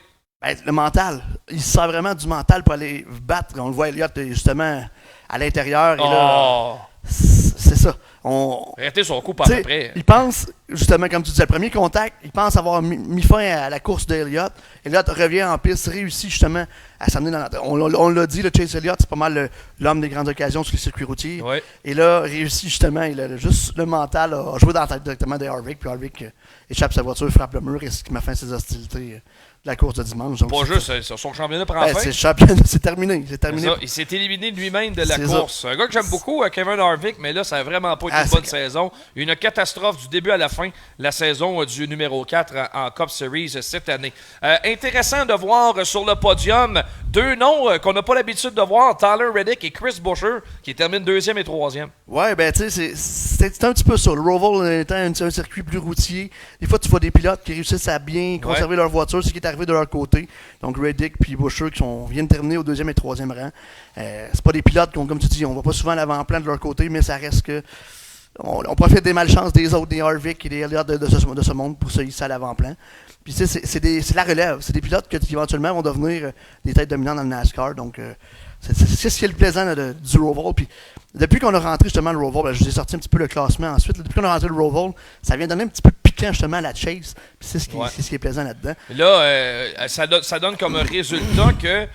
Le mental. Il se sert vraiment du mental pour aller battre. On le voit, Elliott, justement, à l'intérieur. Et là, c'est ça. Arrêtez son coup par après. Il pense justement, comme tu disais, le premier contact, il pense avoir mis fin à la course d'Elliott. Elliott revient en piste, réussit justement à s'amener dans la... On l'a dit, le Chase Elliott, c'est pas mal l'homme des grandes occasions sur les circuits routiers. Ouais. Et là, réussit justement, il a juste le mental à jouer dans la tête directement de Harvick, puis Harvick échappe sa voiture, frappe le mur et ce qui met fin à ses hostilités de la course de dimanche. Donc, pas juste, son championnat prend fin. C'est terminé. Ça, il s'est éliminé lui-même de la C'est course. ça. Un gars que j'aime beaucoup, Kevin Harvick, mais là, ça n'a vraiment pas été une bonne saison. Une catastrophe du début à la fin, la saison du numéro 4 en Cup Series cette année. Intéressant de voir sur le podium deux noms qu'on n'a pas l'habitude de voir, Tyler Reddick et Chris Buescher, qui terminent 2e et 3e. Ouais, ben tu sais, c'est un petit peu ça. Le Roval étant un circuit plus routier, des fois tu vois des pilotes qui réussissent à bien conserver leur voiture, ce qui est arrivé de leur côté. Donc Reddick puis Buescher qui viennent terminer au 2e et 3e rang. C'est pas des pilotes qui ont, comme tu dis, on va pas souvent à l'avant-plan de leur côté, mais ça reste que on profite des malchances des autres, des Harvick et des Elliott de ce monde pour se hisser à l'avant-plan. Puis tu sais, c'est la relève. C'est des pilotes qui éventuellement vont devenir des têtes dominantes dans le NASCAR. Donc c'est ce qui est le plaisant du Roval. Puis depuis qu'on a rentré justement le Roval, je vous ai sorti un petit peu le classement ensuite. Depuis qu'on a rentré le Roval, ça vient donner un petit peu piquant justement à la chase. Puis c'est ce qui est plaisant là-dedans. Là, ça donne comme résultat que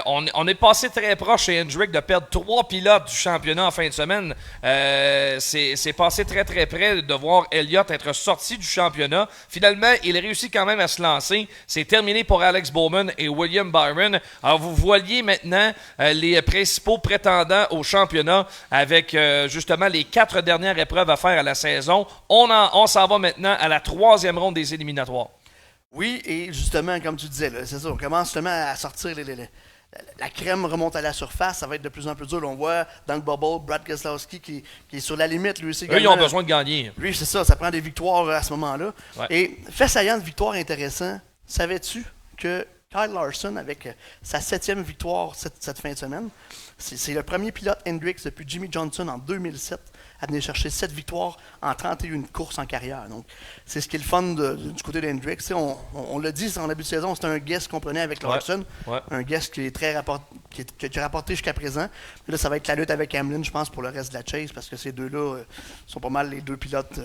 on est passé très proche chez Hendrick de perdre 3 pilotes du championnat en fin de semaine. C'est passé très très près de voir Elliott être sorti du championnat. Finalement, il réussit quand même à se lancer. C'est terminé pour Alex Bowman et William Byron. Alors vous voyez maintenant les principaux prétendants au championnat avec justement les 4 dernières épreuves à faire à la saison. On s'en va maintenant à la 3e ronde des éliminatoires. Oui, et justement, comme tu disais, c'est ça, on commence justement à sortir la crème remonte à la surface, ça va être de plus en plus dur. On voit dans le bubble Brad Keselowski qui est sur la limite, lui aussi. Eux, ils ont besoin de gagner. Lui, c'est ça prend des victoires à ce moment-là. Ouais. Et fait saillant de victoire intéressant, savais-tu que Kyle Larson, avec sa 7e victoire cette fin de semaine, c'est le premier pilote Hendricks depuis Jimmy Johnson en 2007 à venir chercher 7 victoires en 31 courses en carrière. Donc, c'est ce qui est le fun du côté d'Hendricks. On l'a dit en début de saison, c'était un guest qu'on prenait avec Larson. Ouais. Un guest qui est qui a rapporté jusqu'à présent. Mais là, ça va être la lutte avec Hamlin, je pense, pour le reste de la chase, parce que ces deux-là sont pas mal les deux pilotes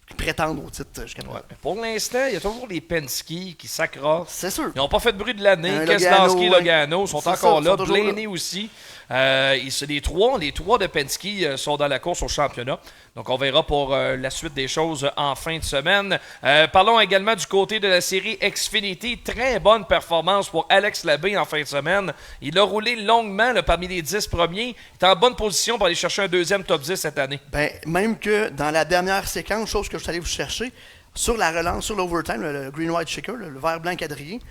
qui prétendent au titre jusqu'à présent. Ouais. Pour l'instant, il y a toujours les Penske qui s'accrochent. C'est sûr. Ils n'ont pas fait de bruit de l'année. Keselowski, Logano sont encore là. Blaney aussi. Les trois de Penske sont dans la course au championnat. Donc, on verra pour la suite des choses en fin de semaine. Parlons également du côté de la série Xfinity. Très bonne performance pour Alex Labbé en fin de semaine. Il a roulé longuement parmi les 10 premiers. Il est en bonne position pour aller chercher un 2e top 10 cette année. Ben, même que dans la dernière séquence, chose que je suis allé vous chercher, sur la relance, sur l'overtime, le green white shaker, le vert blanc quadrillé,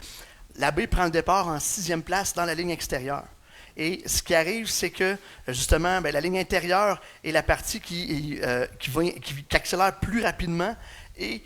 Labbé prend le départ en 6e place dans la ligne extérieure. Et ce qui arrive, c'est que, justement, la ligne intérieure est la partie qui accélère plus rapidement. Et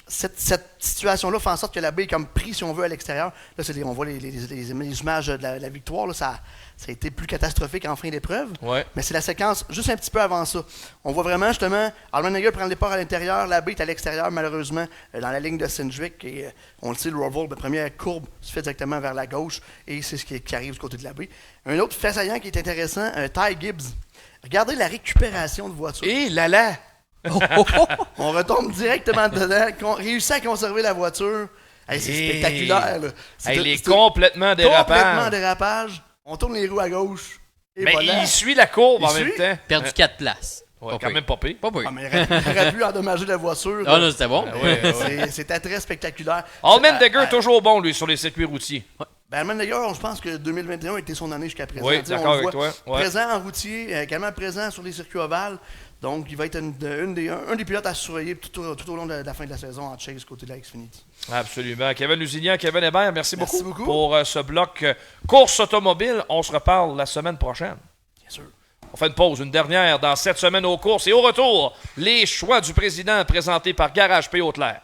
cette situation-là fait en sorte que Labbé est comme pris, si on veut, à l'extérieur. Là, on voit les images de la victoire. Là, ça a été plus catastrophique en fin d'épreuve. Ouais. Mais c'est la séquence juste un petit peu avant ça. On voit vraiment, justement, Allmendinger prend le départ à l'intérieur, Labbé est à l'extérieur, malheureusement, dans la ligne de Cindric. Et on le sait, le Roval, la première courbe se fait directement vers la gauche. Et c'est ce qui arrive du côté de Labbé. Un autre fait saillant qui est intéressant, Ty Gibbs. Regardez la récupération de voiture. Et là! On retombe directement dedans, réussit à conserver la voiture. Hey, c'est spectaculaire. Là. Il est complètement dérapage. Complètement dérapage. On tourne les roues à gauche. Et mais voilà. il suit la courbe en même temps. Perdu 4 places. Ouais, quand même pas pire. Ah, mais il aurait pu endommager la voiture. Ah non, c'était bon. C'était très spectaculaire. Allmendinger toujours bon, lui, sur les circuits routiers. Ouais. Allmendinger, je pense que 2021 a été son année jusqu'à présent. Oui, d'accord avec toi. Ouais. Présent en routier, également présent sur les circuits ovales. Donc, il va être un des pilotes à surveiller tout au long de la fin de la saison en chase côté de la Xfinity. Absolument. Kevin Lusignan, Kevin Hébert, merci beaucoup pour ce bloc course automobile. On se reparle la semaine prochaine. Bien sûr. On fait une pause, une dernière dans cette semaine aux courses. Et au retour, les choix du président présentés par Garage P. Haute-Lair.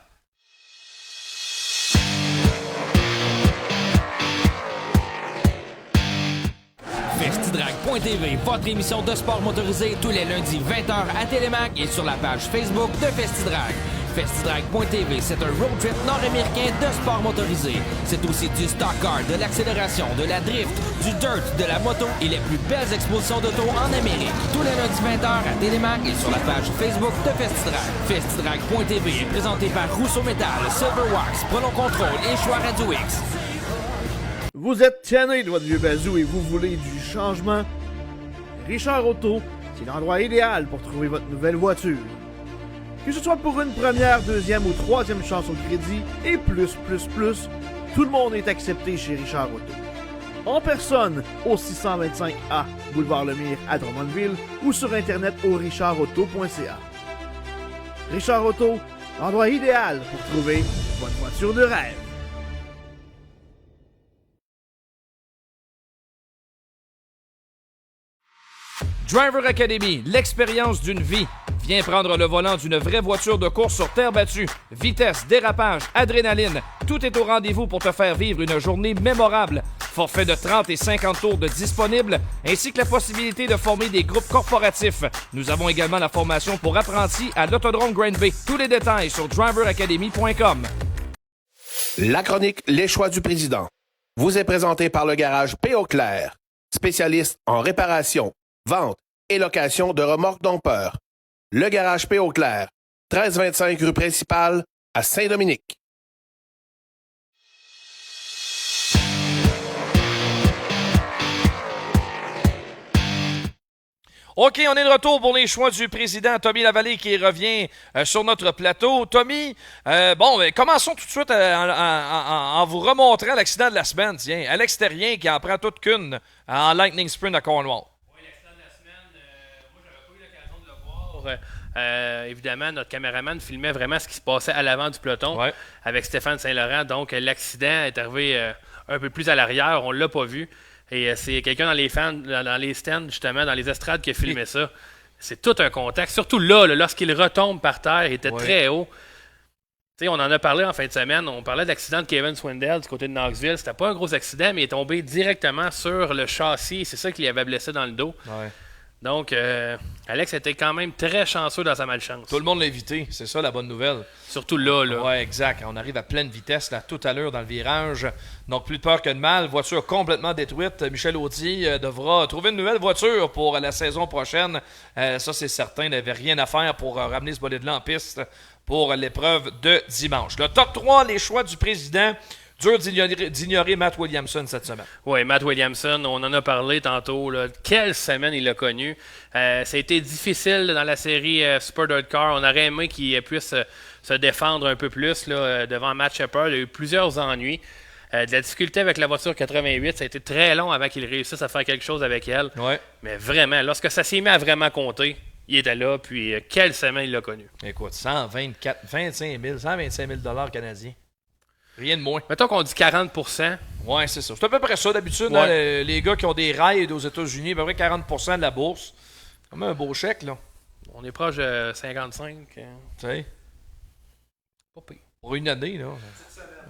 Festidrag.tv, votre émission de sport motorisé tous les lundis 20h à Télémac et sur la page Facebook de Festidrag. FestiDrag.tv, c'est un road trip nord-américain de sport motorisé. C'est aussi du stock car, de l'accélération, de la drift, du dirt, de la moto et les plus belles expositions d'auto en Amérique. Tous les lundis 20h à Télémac et sur la page Facebook de FestiDrag. FestiDrag.tv est présenté par Rousseau Metal, Silverwax, Prono Control et Choix Radio X. Vous êtes tanné de votre vieux bazou et vous voulez du changement? Richard Auto, c'est l'endroit idéal pour trouver votre nouvelle voiture. Que ce soit pour une première, deuxième ou troisième chance au crédit et plus, tout le monde est accepté chez Richard Auto. En personne, au 625A Boulevard Lemire à Drummondville ou sur internet au richardauto.ca. Richard Auto, l'endroit idéal pour trouver votre voiture de rêve. Driver Academy, l'expérience d'une vie. Viens prendre le volant d'une vraie voiture de course sur terre battue. Vitesse, dérapage, adrénaline, tout est au rendez-vous pour te faire vivre une journée mémorable. Forfait de 30 et 50 tours de disponibles, ainsi que la possibilité de former des groupes corporatifs. Nous avons également la formation pour apprentis à l'Autodrome Grand Bay. Tous les détails sur driveracademy.com. La chronique Les choix du président vous est présentée par le garage P.O. Claire, spécialiste en réparation, vente et location de remorques dompeurs. Le garage P.O. Claire, 1325 rue principale à Saint-Dominique. OK, on est de retour pour les choix du président Tommy Lavallée qui revient sur notre plateau. Tommy, commençons tout de suite en vous remontrant l'accident de la semaine. Tiens, Alex Terrien qui en prend toute qu'une en Lightning Sprint à Cornwall. Oui, l'accident de la semaine, moi, j'avais pas eu l'occasion de le voir. Évidemment, notre caméraman filmait vraiment ce qui se passait à l'avant du peloton avec Stéphane Saint-Laurent. Donc, l'accident est arrivé un peu plus à l'arrière. On ne l'a pas vu. Et c'est quelqu'un dans les fans, dans les stands, justement, dans les estrades qui a filmé ça. C'est tout un contact. Surtout là, lorsqu'il retombe par terre, il était très haut. Tu sais, on en a parlé en fin de semaine. On parlait de l'accident de Kevin Swindell du côté de Knoxville. C'était pas un gros accident, mais il est tombé directement sur le châssis. C'est ça qui l'avait blessé dans le dos. Ouais. Donc, Alex était quand même très chanceux dans sa malchance. Tout le monde l'a évité, c'est ça la bonne nouvelle. Surtout là. Oui, exact. On arrive à pleine vitesse, là, tout à l'heure dans le virage. Donc, plus de peur que de mal. Voiture complètement détruite. Michel Audy devra trouver une nouvelle voiture pour la saison prochaine. Ça, c'est certain. Il n'avait rien à faire pour ramener ce bolide-là en piste pour l'épreuve de dimanche. Le top 3, les choix du président. Dur d'ignorer Matt Williamson cette semaine. Oui, Matt Williamson, on en a parlé tantôt. Là. Quelle semaine il a connu. Ça a été difficile dans la série Super Dirt Car. On aurait aimé qu'il puisse se défendre un peu plus là, devant Matt Shepard. Il a eu plusieurs ennuis. De la difficulté avec la voiture 88, ça a été très long avant qu'il réussisse à faire quelque chose avec elle. Ouais. Mais vraiment, lorsque ça s'est mis à vraiment compter, il était là. Puis quelle semaine il l'a connu. Écoute, 125 000 canadiens. Rien de moins. Mettons qu'on dit 40%. Ouais, c'est ça. C'est à peu près ça d'habitude. Hein, les gars qui ont des rides aux États-Unis, à peu près 40% de la bourse. Comme un beau chèque, là. On est proche de 55. Tu sais. Pas pire. Pour une année, là.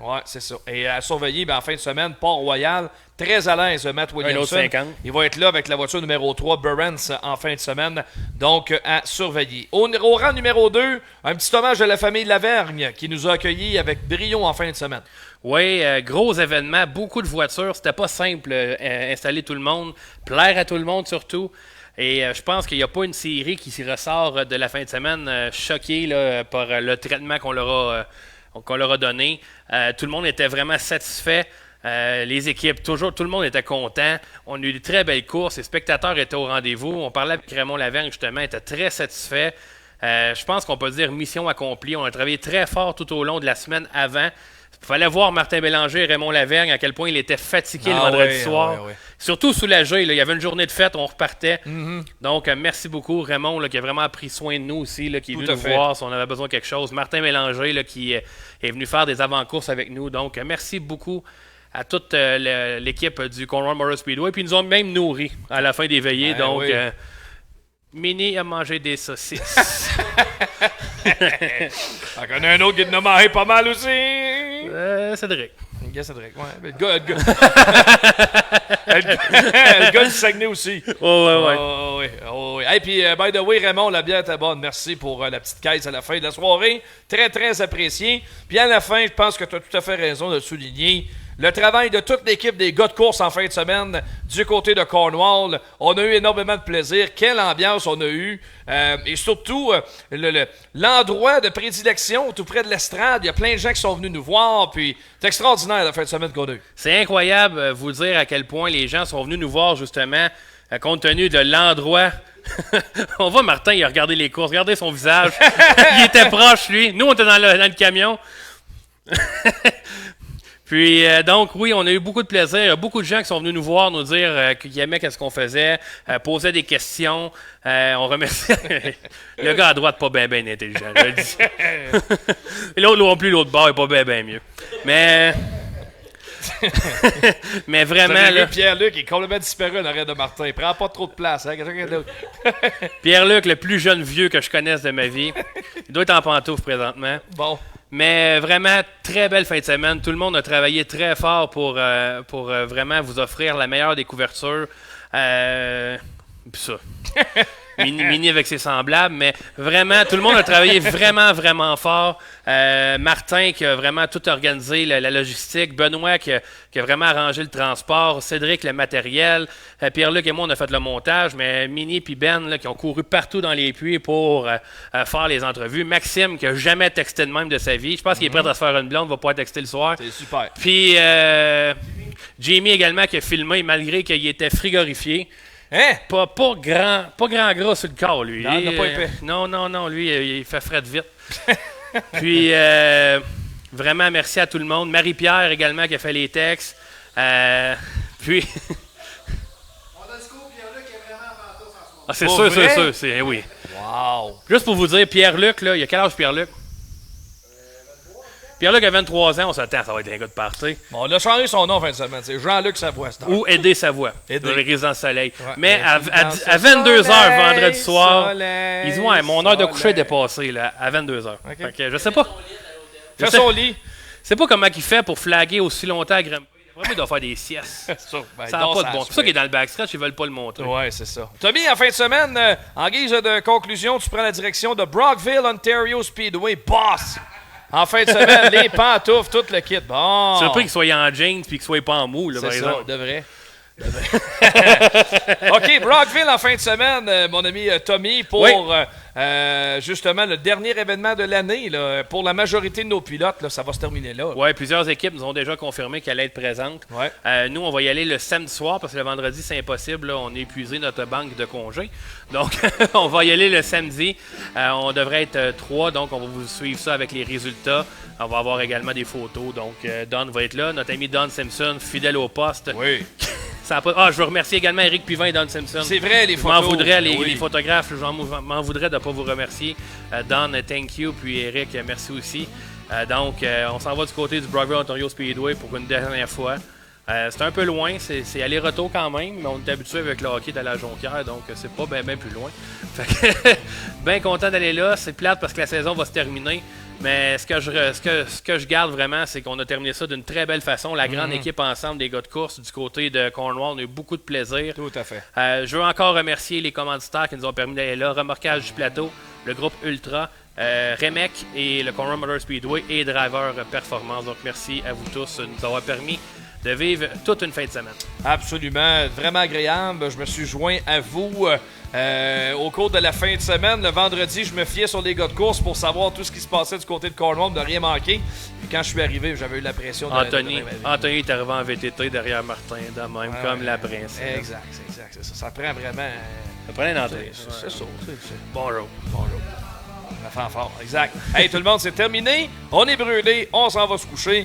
Ouais, c'est ça. Et à surveiller, en fin de semaine, Port-Royal, très à l'aise, Matt Williamson. Un autre 50. Il va être là avec la voiture numéro 3, Burrance, en fin de semaine. Donc, à surveiller. Au rang numéro 2, un petit hommage à la famille Lavergne qui nous a accueillis avec brio en fin de semaine. Oui, gros événement, beaucoup de voitures. C'était pas simple installer tout le monde, plaire à tout le monde surtout. Et je pense qu'il n'y a pas une série qui s'y ressort de la fin de semaine choquée là, par le traitement qu'on leur a donné. Tout le monde était vraiment satisfait. Les équipes, tout le monde était content. On a eu de très belles courses. Les spectateurs étaient au rendez-vous. On parlait avec Raymond Lavergne, justement, il était très satisfait. Je pense qu'on peut dire mission accomplie. On a travaillé très fort tout au long de la semaine avant. Il fallait voir Martin Bélanger et Raymond Lavergne à quel point il était fatigué le vendredi soir. Oui. Surtout soulagé. Là. Il y avait une journée de fête, on repartait. Mm-hmm. Donc, merci beaucoup Raymond là, qui a vraiment pris soin de nous aussi, là, qui est venu nous voir si on avait besoin de quelque chose. Martin Bélanger là, qui est venu faire des avant-courses avec nous. Donc, merci beaucoup à toute l'équipe du Cornwall Motor Speedway. Puis ils nous ont même nourris à la fin des veillées. Donc, Mini a mangé des saucisses. On connaît un autre qui en a mangé pas mal aussi. Cédric. Cédric. Ouais. Le gars du Saguenay aussi. Ouais. Hey, puis, by the way, Raymond, la bière était bonne. Merci pour la petite caisse à la fin de la soirée. Très, très apprécié. Puis à la fin, je pense que tu as tout à fait raison de le souligner. Le travail de toute l'équipe des gars de course en fin de semaine du côté de Cornwall. On a eu énormément de plaisir. Quelle ambiance on a eu. Et surtout, l'endroit de prédilection tout près de l'estrade. Il y a plein de gens qui sont venus nous voir. Puis c'est extraordinaire la fin de semaine qu'on a eu. C'est incroyable vous dire à quel point les gens sont venus nous voir justement compte tenu de l'endroit. On voit Martin, il a regardé les courses. Regardez son visage. Il était proche, lui. Nous, on était dans le camion. Puis, donc, oui, on a eu beaucoup de plaisir. Il y a beaucoup de gens qui sont venus nous voir, nous dire qu'ils aimaient ce qu'on faisait, posaient des questions. On remercie le gars à droite, pas bien intelligent, je le dis. Et l'autre non plus, l'autre bord est pas bien mieux. Mais vraiment, là... Pierre-Luc est complètement disparu en arrière de Martin. Il prend pas trop de place. Hein? Pierre-Luc, le plus jeune vieux que je connaisse de ma vie. Il doit être en pantoufle présentement. Bon. Mais vraiment, très belle fin de semaine. Tout le monde a travaillé très fort pour vraiment vous offrir la meilleure des couvertures. Puis ça. Mini avec ses semblables, mais vraiment, tout le monde a travaillé vraiment, vraiment fort. Martin qui a vraiment tout organisé, la logistique. Benoît qui a vraiment arrangé le transport. Cédric, le matériel. Pierre-Luc et moi, on a fait le montage, mais Mini et Ben là, qui ont couru partout dans les puits pour faire les entrevues. Maxime qui a jamais texté de même de sa vie. Je pense qu'il est prêt à se faire une blonde, va pouvoir texter le soir. C'est super. Puis Jamie également qui a filmé malgré qu'il était frigorifié. Hein? Pas grand gras sur le corps, lui. Non, il n'a pas épais. Non, lui, il fait fret vite. Puis, vraiment, merci à tout le monde. Marie-Pierre également qui a fait les textes. Puis... On a du coup, Pierre-Luc est vraiment en pantoufle en ce moment. Ah, c'est sûr, c'est oui. Wow! Juste pour vous dire, Pierre-Luc, là, il a quel âge Pierre-Luc? Pierre-Luc a 23 ans, on s'attend, ça va être un gars de party. Bon, on a changé son nom en fin de semaine, c'est Jean-Luc Savoie. Ou Aider Savoie, Aider. dans les résidences Soleil. Ouais. Mais à 22h vendredi soir, ils disent ouais, mon heure de coucher est dépassée là, à 22h. Okay. Fait que je sais pas. Fais son lit. Je sais pas comment il fait pour flaguer aussi longtemps à Grimby. Vraiment, il doit faire des siestes. ça n'a pas de bon. C'est pour ça qu'il est dans le backstretch, ils veulent pas le montrer. Ouais, c'est ça. Tommy, en fin de semaine, en guise de conclusion, tu prends la direction de Brockville, Ontario Speedway, boss! En fin de semaine, les pantoufles, tout le kit. Bon. Surpris qu'il soit en jeans puis qu'il soit pas en mou, là, par c'est exemple. ça, devrait. OK, Brockville en fin de semaine, mon ami Tommy, pour justement le dernier événement de l'année. Là, pour la majorité de nos pilotes, là, ça va se terminer là. Oui, plusieurs équipes nous ont déjà confirmé qu'elle allait être présente. Ouais. Nous, on va y aller le samedi soir parce que le vendredi, c'est impossible. Là, on a épuisé notre banque de congés. Donc, on va y aller le samedi. On devrait être 3, donc on va vous suivre ça avec les résultats. On va avoir également des photos. Donc, Don va être là. Notre ami Don Simpson, fidèle au poste. Oui. Je veux remercier également Eric Pivin et Don Simpson. C'est vrai, les photos. Je m'en voudrais, les photographes, je m'en voudrais de ne pas vous remercier. Don, thank you. Puis Eric, merci aussi. Donc, on s'en va du côté du Brockville Ontario Speedway pour une dernière fois. C'est un peu loin, c'est aller-retour quand même, mais on est habitué avec le hockey d'aller à Jonquière, donc c'est pas bien plus loin. Fait que, bien content d'aller là. C'est plate parce que la saison va se terminer. Mais ce que je garde vraiment, c'est qu'on a terminé ça d'une très belle façon. La grande équipe ensemble des gars de course du côté de Cornwall, on a eu beaucoup de plaisir. Tout à fait. Je veux encore remercier les commanditaires qui nous ont permis d'aller là. Remorquage du plateau, le groupe Ultra, Remec et le Cornwall Motor Speedway et Driver Performance. Donc merci à vous tous de nous avoir permis de vivre toute une fin de semaine. Absolument, vraiment agréable. Je me suis joint à vous au cours de la fin de semaine. Le vendredi, je me fiais sur les gars de course pour savoir tout ce qui se passait du côté de Cornwall, de rien manquer. Puis quand je suis arrivé, j'avais eu la pression de Anthony est arrivé en VTT derrière Martin, de même, comme la princesse. Exact, c'est ça. Ça prend vraiment... Ça prend une entrée. C'est ça. Bonjour. La fanfare, exact. Hey, tout le monde, c'est terminé. On est brûlé, on s'en va se coucher.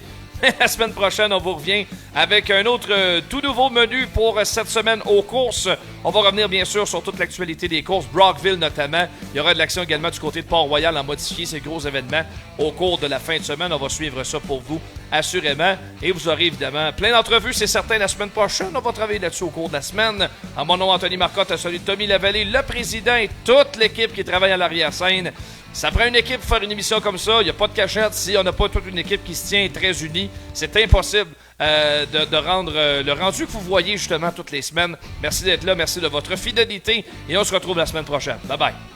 La semaine prochaine, on vous revient avec un autre tout nouveau menu pour cette semaine aux courses. On va revenir bien sûr sur toute l'actualité des courses, Brockville notamment. Il y aura de l'action également du côté de Port-Royal en modifier ces gros événements au cours de la fin de semaine. On va suivre ça pour vous, assurément. Et vous aurez évidemment plein d'entrevues, c'est certain, la semaine prochaine. On va travailler là-dessus au cours de la semaine. En mon nom, Anthony Marcotte, à celui de Tommy Lavallée, le président et toute l'équipe qui travaille à l'arrière-scène. Ça prend une équipe pour faire une émission comme ça. Il n'y a pas de cachette. Si on n'a pas toute une équipe qui se tient très unie, c'est impossible de rendre le rendu que vous voyez justement toutes les semaines. Merci d'être là. Merci de votre fidélité. Et on se retrouve la semaine prochaine. Bye bye.